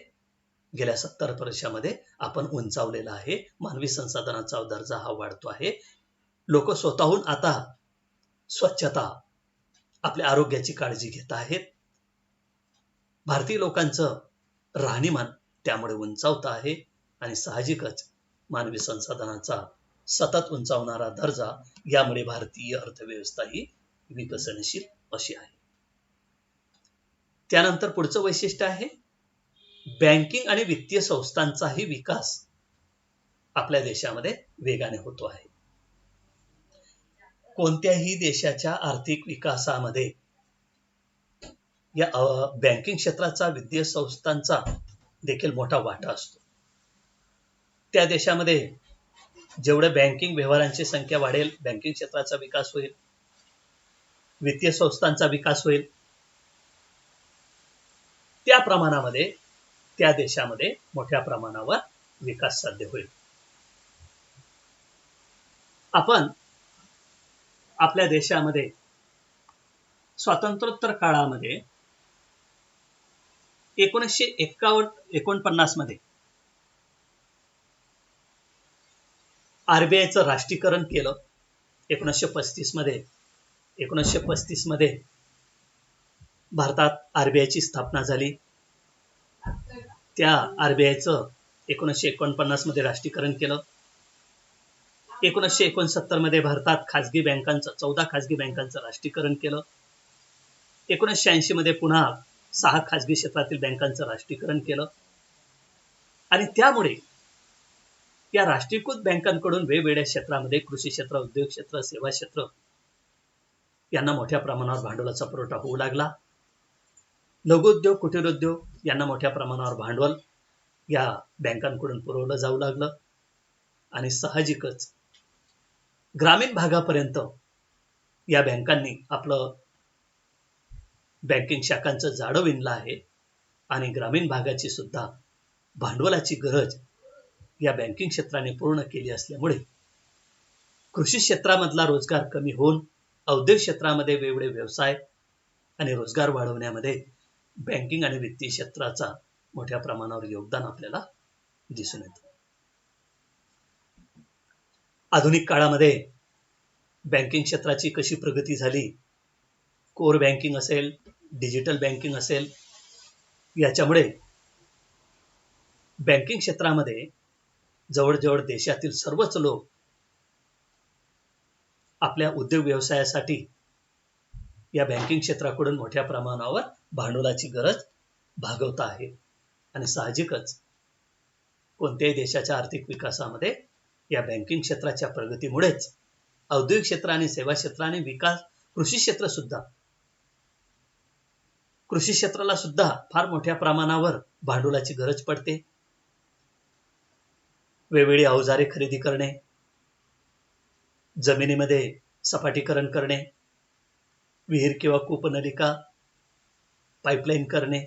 गेल्या 70 वर्षामध्ये आपण उंचावलेला आहे. मानवी संसाधनाचा दर्जा हा वाढतो आहे. लोक स्वतःहून आता स्वच्छता, आपल्या आरोग्याची काळजी घेत आहेत. भारतीय लोकांचं राहणीमान त्यामुळे उंचावत आहे आणि साहजिकच मानवी संसाधनाचा सतत उंचावणारा दर्जा यामुळे भारतीय अर्थव्यवस्था ही विकसनशील अशी आहे. त्यानंतर पुढचं वैशिष्ट्य आहे बँकिंग आणि वित्तीय संस्थांचाही विकास आपल्या देशामध्ये वेगाने होतो आहे. कोणत्याही देशाच्या आर्थिक विकासामध्ये या बँकिंग क्षेत्राचा, वित्तीय संस्थांचा देखील मोठा वाटा असतो. त्या देशामध्ये जेवढे बँकिंग व्यवहारांची संख्या वाढेल, बँकिंग क्षेत्राचा विकास होईल, वित्तीय संस्थांचा विकास होईल, त्या प्रमाणामध्ये त्या देशामध्ये मोठ्या प्रमाणावर विकास साध्य होईल. आपण आपल्या देशामध्ये स्वातंत्र्योत्तर काळामध्ये 1949 मध्ये आरबीआयचं राष्ट्रीयकरण केलं. 1935 मध्ये भारतात आरबीआयची स्थापना झाली. त्या आरबीआयचं 1949 मध्ये राष्ट्रीयकरण केलं. 1969 मध्ये भारतात 14 खाजगी बँकांचं राष्ट्रीयकरण केलं. 1980 मध्ये पुन्हा 6 खाजगी क्षेत्रातील बँकांचं राष्ट्रीयकरण केलं. आणि त्यामुळे या राष्ट्रीयकृत बँकांकडून वेगवेगळ्या क्षेत्रामध्ये, कृषी क्षेत्र, उद्योग क्षेत्र, सेवा क्षेत्र यांना मोठ्या प्रमाणावर भांडवलाचा पुरवठा होऊ लागला. लघुउद्योग, कुटीर उद्योग यांना मोठ्या प्रमाणावर भांडवल या बँकांकडून पुरवलं जाऊ लागलं. आणि साहजिकच ग्रामीण भागापर्यंत या बँकांनी आपलं बँकिंग शाखांचं जाळं विणलं आहे. आणि ग्रामीण भागाची सुद्धा भांडवलाची गरज या बँकिंग क्षेत्राने पूर्ण केली असल्यामुळे कृषी क्षेत्रामधला रोजगार कमी होऊन औद्योगिक क्षेत्रामध्ये वेगवेगळे व्यवसाय आणि रोजगार वाढवण्यामध्ये बँकिंग आणि वित्तीय क्षेत्राचा मोठ्या प्रमाणावर योगदान आपल्याला दिसून येतं. आधुनिक काळामध्ये बँकिंग क्षेत्राची कशी प्रगती झाली, कोर बँकिंग असेल, डिजिटल बँकिंग असेल, याच्यामुळे बँकिंग क्षेत्रामध्ये जवळजवळ देशातील सर्वच लोक आपल्या उद्योग व्यवसायासाठी या बँकिंग क्षेत्राकडून मोठ्या प्रमाणावर भांडवलाची गरज भागवत आहे. आणि साहजिकच कोणत्याही देशाच्या आर्थिक विकासामध्ये या बँकिंग क्षेत्राच्या प्रगतीमुळेच औद्योगिक क्षेत्र आणि सेवा क्षेत्राने विकास, कृषी क्षेत्राला सुद्धा फार मोठ्या प्रमाणावर भांडवलाची गरज पडते. वेगवेगळी अवजारे खरेदी करणे, जमिनीमध्ये सपाटीकरण करणे, विहीर किंवा कूपनलिका पाईपलाईन करणे,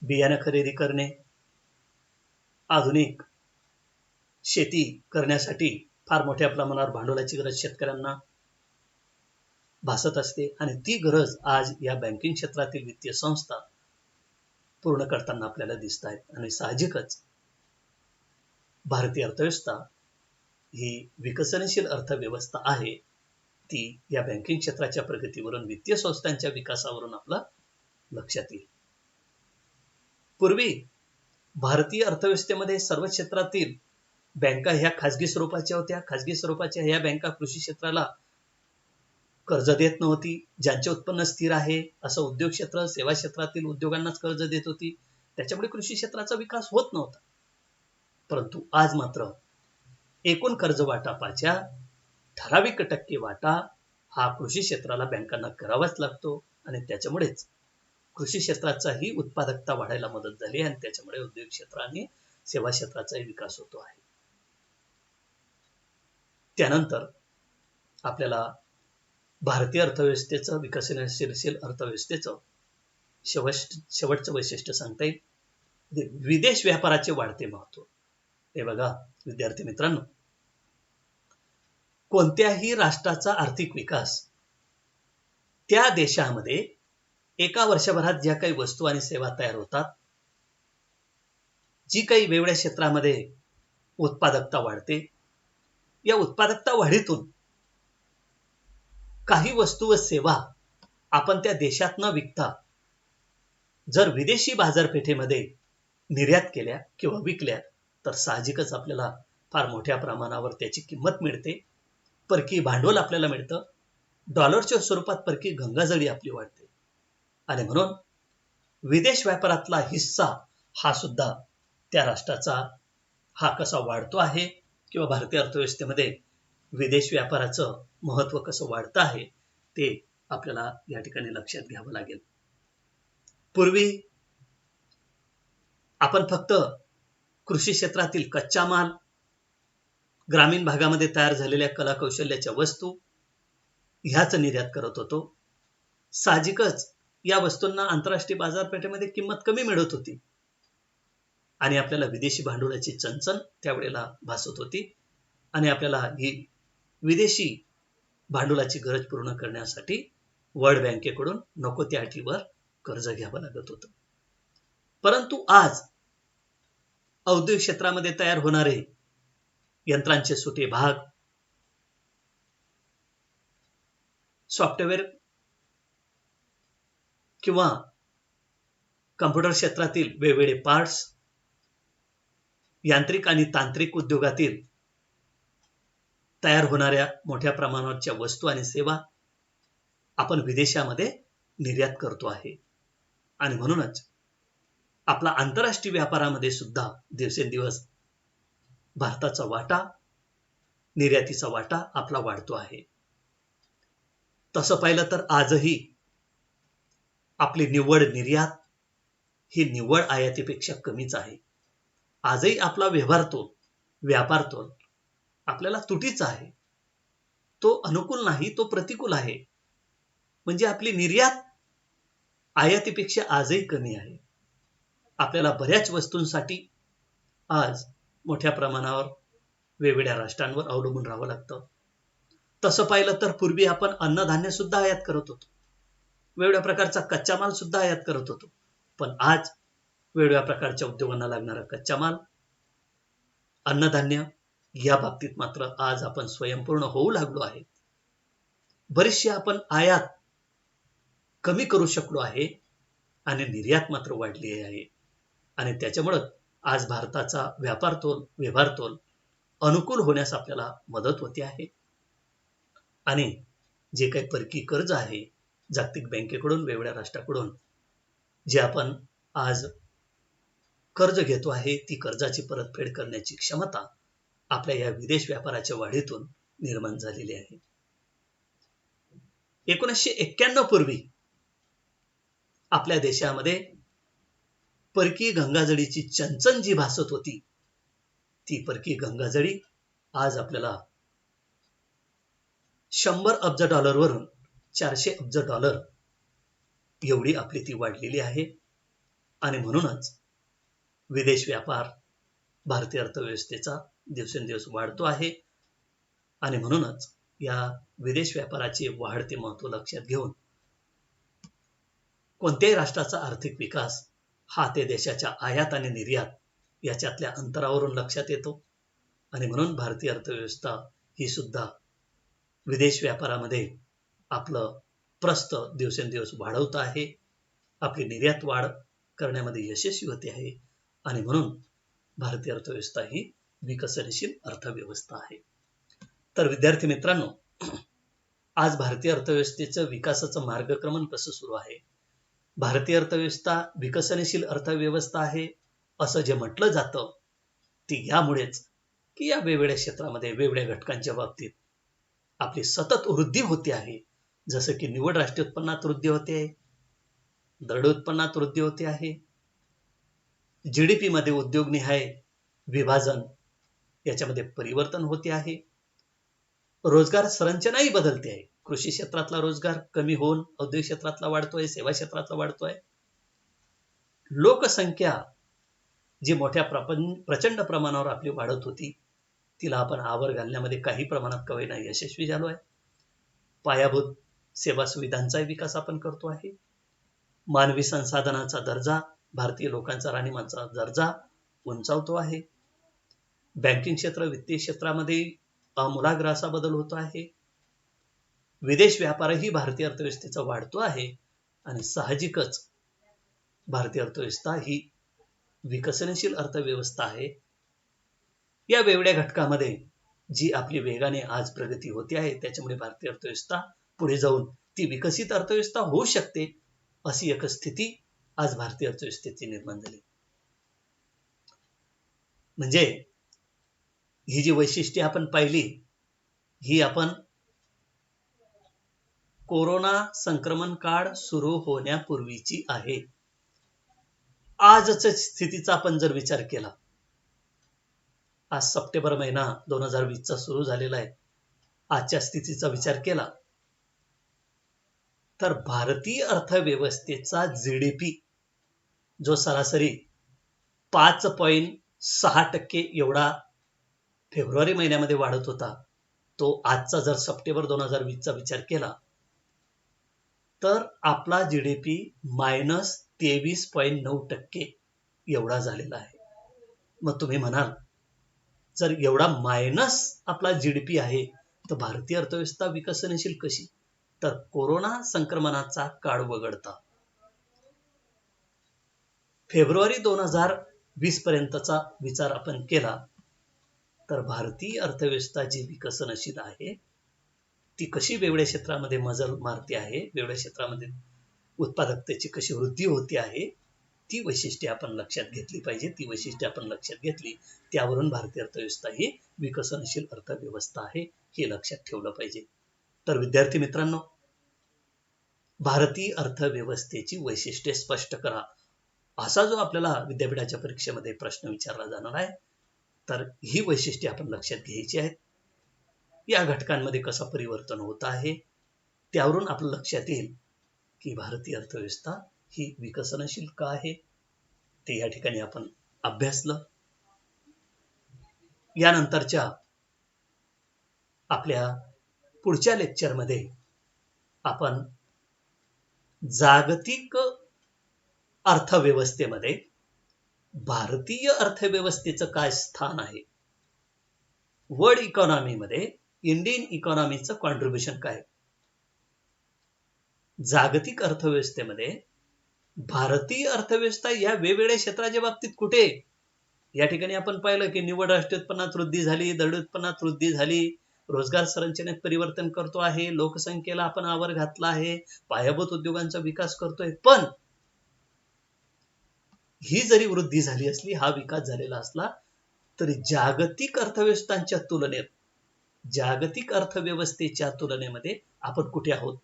बियाणं खरेदी करणे, आधुनिक शेती करण्यासाठी फार मोठ्या प्रमाणावर भांडवलाची गरज शेतकऱ्यांना भासत असते. आणि ती गरज आज या बँकिंग क्षेत्रातील वित्तीय संस्था पूर्ण करताना आपल्याला दिसत आहेत. आणि साहजिकच भारतीय अर्थव्यवस्था ही विकसनशील अर्थव्यवस्था आहे. ती या बँकिंग क्षेत्राच्या प्रगतीवरून, वित्तीय संस्थांच्या विकासावरून आपलं लक्षात येईल. पूर्वी भारतीय अर्थव्यवस्थेमध्ये सर्व क्षेत्रातील बँका ह्या खाजगी स्वरूपाच्या होत्या. खाजगी स्वरूपाच्या ह्या बँका कृषी क्षेत्राला कर्ज देत नव्हती. ज्यांचे उत्पन्न स्थिर आहे असं उद्योग क्षेत्र, सेवा क्षेत्रातील उद्योगांनाच कर्ज देत होती. त्याच्यामुळे कृषी क्षेत्राचा विकास होत नव्हता. परंतु आज मात्र एकूण कर्ज वाटपाच्या ठराविक टक्के वाटा हा कृषी क्षेत्राला बँकांना करावाच लागतो आणि त्याच्यामुळेच कृषी क्षेत्राचाही उत्पादकता वाढायला मदत झाली आणि त्याच्यामुळे उद्योग क्षेत्र आणि सेवा क्षेत्राचाही विकास होतो आहे. त्यानंतर आपल्याला भारतीय अर्थव्यवस्थेचं विकसनशील अर्थव्यवस्थेचं शेवटचं वैशिष्ट्य सांगता येईल विदेश व्यापाराचे वाढते महत्व. हे बघा विद्यार्थी मित्रांनो, कोणत्याही राष्ट्राचा आर्थिक विकास त्या देशामध्ये एका वर्षभरात ज्या काही वस्तू आणि सेवा तयार होतात, जी काही वेगवेगळ्या क्षेत्रामध्ये उत्पादकता वाढते, या उत्पादकता वाढीतून काही वस्तू व सेवा आपण त्या देशात न विकता जर विदेशी बाजारपेठेमध्ये निर्यात केल्या किंवा विकल्या तर साहजिकच आपल्याला फार मोठ्या प्रमाणावर त्याची किंमत मिळते, परकीय भांडवल आपल्याला मिळतं, डॉलरच्या स्वरूपात परकीय गंगाजळी आपली वाढते आणि म्हणून विदेश व्यापारातला हिस्सा हा सुद्धा त्या राष्ट्राचा हा कसा वाढतो आहे किंवा भारतीय अर्थव्यवस्थेमध्ये विदेश व्यापाराचं महत्व कसं वाढतं आहे ते आपल्याला या ठिकाणी लक्षात घ्यावं लागेल. पूर्वी आपण फक्त कृषी क्षेत्रातील कच्चा माल, ग्रामीण भागामध्ये तयार झालेल्या कला कौशल्याच्या वस्तू ह्याच निर्यात करत होतो. साहजिकच या वस्तूंना आंतरराष्ट्रीय बाजारपेठेमध्ये किंमत कमी मिळत होती आणि आपल्याला विदेशी भांडवलाची चणचण त्यावेळेला भासत होती आणि आपल्याला ही विदेशी भांडवलाची गरज पूर्ण करण्यासाठी वर्ल्ड बँकेकडून नको त्या अटीवर कर्ज घ्यावं लागत होतं. परंतु आज औद्योगिक क्षेत्रामध्ये तयार होणारे यंत्रांचे सुटे भाग, सॉफ्टवेअर किंवा कम्प्युटर क्षेत्रातील वेगवेगळे पार्ट्स, यांत्रिक आणि तांत्रिक उद्योगातील तयार होणाऱ्या मोठ्या प्रमाणावरच्या वस्तू आणि सेवा आपण विदेशामध्ये निर्यात करतो आहे आणि म्हणूनच आपला आंतरराष्ट्रीय व्यापारामध्ये सुद्धा दिवसेंदिवस भारताचा वाटा, निर्यातीचा वाटा आपला वाढतो आहे. तसं पाहिलं तर आजही आपली निव्वळ निर्यात ही निव्वळ आयातीपेक्षा कमीच आहे. आजही आपला व्यापार आपल्याला तुटीचा आहे. तो अनुकूल नाही, तो प्रतिकूल आहे. म्हणजे आपली निर्यात आयातीपेक्षा आजही कमी आहे. आपल्याला बऱ्याच वस्तूंसाठी आज मोठ्या प्रमाणावर वेगवेगळ्या राष्ट्रांवर अवलंबून राहावं लागतं. तसं पाहिलं तर पूर्वी आपण अन्नधान्य सुद्धा आयात करत होतो, वेगवेगळ्या प्रकारचा कच्चा माल सुद्धा आयात करत होतो. पण आज वेगवेगळ्या प्रकारच्या उद्योगांना लागणारा कच्चा माल, अन्नधान्य या बाबतीत मात्र आज आपण स्वयंपूर्ण होऊ लागलो आहे. बरेचसे आपण आयात कमी करू शकलो आहे आणि निर्यात मात्र वाढली आहे आणि त्याच्यामुळं आज भारताचा व्यवहार अनुकूल होण्यास आपल्याला मदत होते आहे. आणि जे काही परकीय कर्ज आहे जागतिक बँकेकडून, वेगवेगळ्या राष्ट्राकडून जे आपण आज कर्ज घेतो आहे, ती कर्जाची परतफेड करण्याची क्षमता आपल्या या विदेश व्यापाराच्या वाढीतून निर्माण झालेली आहे. 1991 पूर्वी आपल्या देशामध्ये परकीय गंगाजळीची चणचण जी भासत होती, ती परकीय गंगाजळी आज आपल्याला 100 अब्ज डॉलरवरून 400 अब्ज डॉलर एवढी आपली ती वाढलेली आहे आणि म्हणूनच विदेश व्यापार भारतीय अर्थव्यवस्थेचा दिवसेंदिवस वाढतो आहे आणि म्हणूनच या विदेश व्यापाराचे वाढते महत्व लक्षात घेऊन कोणत्याही राष्ट्राचा आर्थिक विकास हा ते देशाच्या आयात आणि निर्यात याच्यातल्या अंतरावरून लक्षात येतो आणि म्हणून भारतीय अर्थव्यवस्था ही सुद्धा विदेश व्यापारामध्ये आपलं प्रस्थ दिवसेंदिवस वाढवत आहे, आपली निर्यात वाढ करण्यामध्ये यशस्वी होते आहे आणि म्हणून भारतीय अर्थव्यवस्था ही विकसनशील अर्थव्यवस्था आहे. तर विद्यार्थी मित्रांनो, आज भारतीय अर्थव्यवस्थेचं विकासाचं मार्गक्रमण कसं सुरू आहे? भारतीय अर्थव्यवस्था विकसनशील अर्थव्यवस्था आहे असं जे म्हटलं जातं ती यामुळेच की या वेगवेगळ्या क्षेत्रामध्ये वेगवेगळ्या घटकांच्या बाबतीत आपली सतत वृद्धी होते आहे जसं की निव्वळ राष्ट्रीय उत्पन्नात वृद्धी होते, दरडोई उत्पन्नात वृद्धी होते आहे, जीडीपी मध्ये उद्योगनिहाय विभाजन याच्यामध्ये परिवर्तन होते आहे, रोजगार संरचनाही बदलते आहे. कृषी क्षेत्रातला रोजगार कमी होऊन औद्योगिक क्षेत्रातला वाढतोय, सेवा क्षेत्रातला वाढतोय. लोकसंख्या जी मोठ्या प्रचंड प्रमाणावर आपली वाढत होती, तिला आपण आवर घालण्यामध्ये काही प्रमाणात का होईना यशस्वी झालो आहे. पायाभूत सेवा सुविधांचाही विकास आपण करतो आहे. मानवी संसाधनाचा दर्जा, भारतीय लोकांचा राहणीमानाचा दर्जा उंचावतो आहे. बँकिंग क्षेत्र, वित्तीय क्षेत्रामध्ये आमूलाग्र असा बदल होतो आहे. विदेश व्यापारही भारतीय अर्थव्यवस्थेचा वाढतो आहे आणि साहजिकच भारतीय अर्थव्यवस्था ही विकसनशील अर्थव्यवस्था आहे. या वेगळ्या घटकामध्ये जी आपली वेगाने आज प्रगती होते आहे, त्याच्यामुळे भारतीय अर्थव्यवस्था पुढे जाऊन ती विकसित अर्थव्यवस्था होऊ शकते, अशी एक स्थिती आज भारतीय अर्थव्यवस्थेची निर्माण झाली. म्हणजे ही जी वैशिष्ट्ये आपण पाहिली, ही आपण कोरोना संक्रमण काळ सुरू होण्यापूर्वीची आहे. आजच्या स्थितीचा आपण जर विचार केला, आज सप्टेंबर महिना 2020 चा सुरू झालेला आहे. आजच्या स्थितीचा विचार केला तर भारतीय अर्थव्यवस्थेचा जीडीपी जो सरासरी 5.6% एवढा फेब्रुवारी महिन्यामध्ये वाढत होता, तो आजचा जर सप्टेंबर 2020 चा विचार केला तर आपला जीडीपी -23.9% एवढा झालेला आहे. मग तुम्ही म्हणाल, जर एवढा मायनस आपला जीडीपी आहे, तर भारतीय अर्थव्यवस्था विकसनशील कशी? तर कोरोना संक्रमणाचा काळ वगळता फेब्रुवारी 2020 पर्यंतचा विचार आपण केला तर भारतीय अर्थव्यवस्था जी विकसनशील आहे, ती कशी वेगवेगळ्या क्षेत्रामध्ये मजल मारते आहे, वेगवेगळ्या क्षेत्रामध्ये उत्पादकतेची कशी वृद्धी होते आहे, ती वैशिष्ट्ये आपण लक्षात घेतली पाहिजे. ती वैशिष्ट्ये आपण लक्षात घेतली, त्यावरून भारतीय अर्थव्यवस्था ही विकसनशील अर्थव्यवस्था आहे हे लक्षात ठेवलं पाहिजे. तर विद्यार्थी मित्रांनो, भारतीय अर्थव्यवस्थेची वैशिष्ट्ये स्पष्ट करा, असा जो आपल्याला विद्यापीठाच्या परीक्षेमध्ये प्रश्न विचारला जाणार आहे, तर ही वैशिष्ट्ये आपण लक्षात घ्यायची आहेत. या घटकांमध्ये कसं परिवर्तन होत आहे, त्यावरून आपलं लक्षात येईल की भारतीय अर्थव्यवस्था ही विकसनशील का आहे, ते या ठिकाणी आपण अभ्यासलं. यानंतरच्या आपल्या पुढच्या लेक्चरमध्ये आपण जागतिक अर्थव्यवस्थेमध्ये भारतीय अर्थव्यवस्थेचं काय स्थान आहे, वर्ल्ड इकॉनॉमीमध्ये इंडियन इकॉनॉमीचं कॉन्ट्रीब्युशन काय, जागतिक अर्थव्यवस्थेमध्ये भारतीय अर्थव्यवस्था या वेगवेगळ्या क्षेत्राच्या बाबतीत कुठे. या ठिकाणी आपण पाहिलं की निव्वळ राष्ट्रीय उत्पन्नात वृद्धी झाली, दरडोई उत्पन्नात वृद्धी झाली, रोजगार संरचनेत परिवर्तन करतो आहे, लोकसंख्येला आपण आवर घातला आहे, पायाभूत उद्योगांचा विकास करतोय. पण ही जरी वृद्धी झाली असली, हा विकास झालेला असला, तरी जागतिक अर्थव्यवस्थेच्या तुलनेमध्ये आपण कुठे आहोत.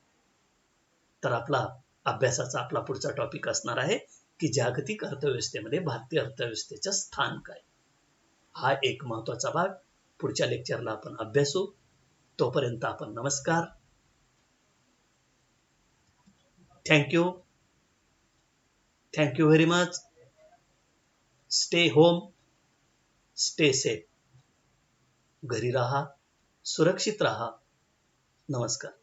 तर आपला अभ्यासाचा आपला पुढचा टॉपिक असणार आहे की जागतिक अर्थव्यवस्थेमध्ये भारतीय अर्थव्यवस्थेचं स्थान काय. हा एक महत्वाचा भाग पुढच्या लेक्चरला आपण अभ्यासू. तोपर्यंत आपण नमस्कार. Thank you very much. Stay home, stay safe. घरी राहा, सुरक्षित राहा. नमस्कार.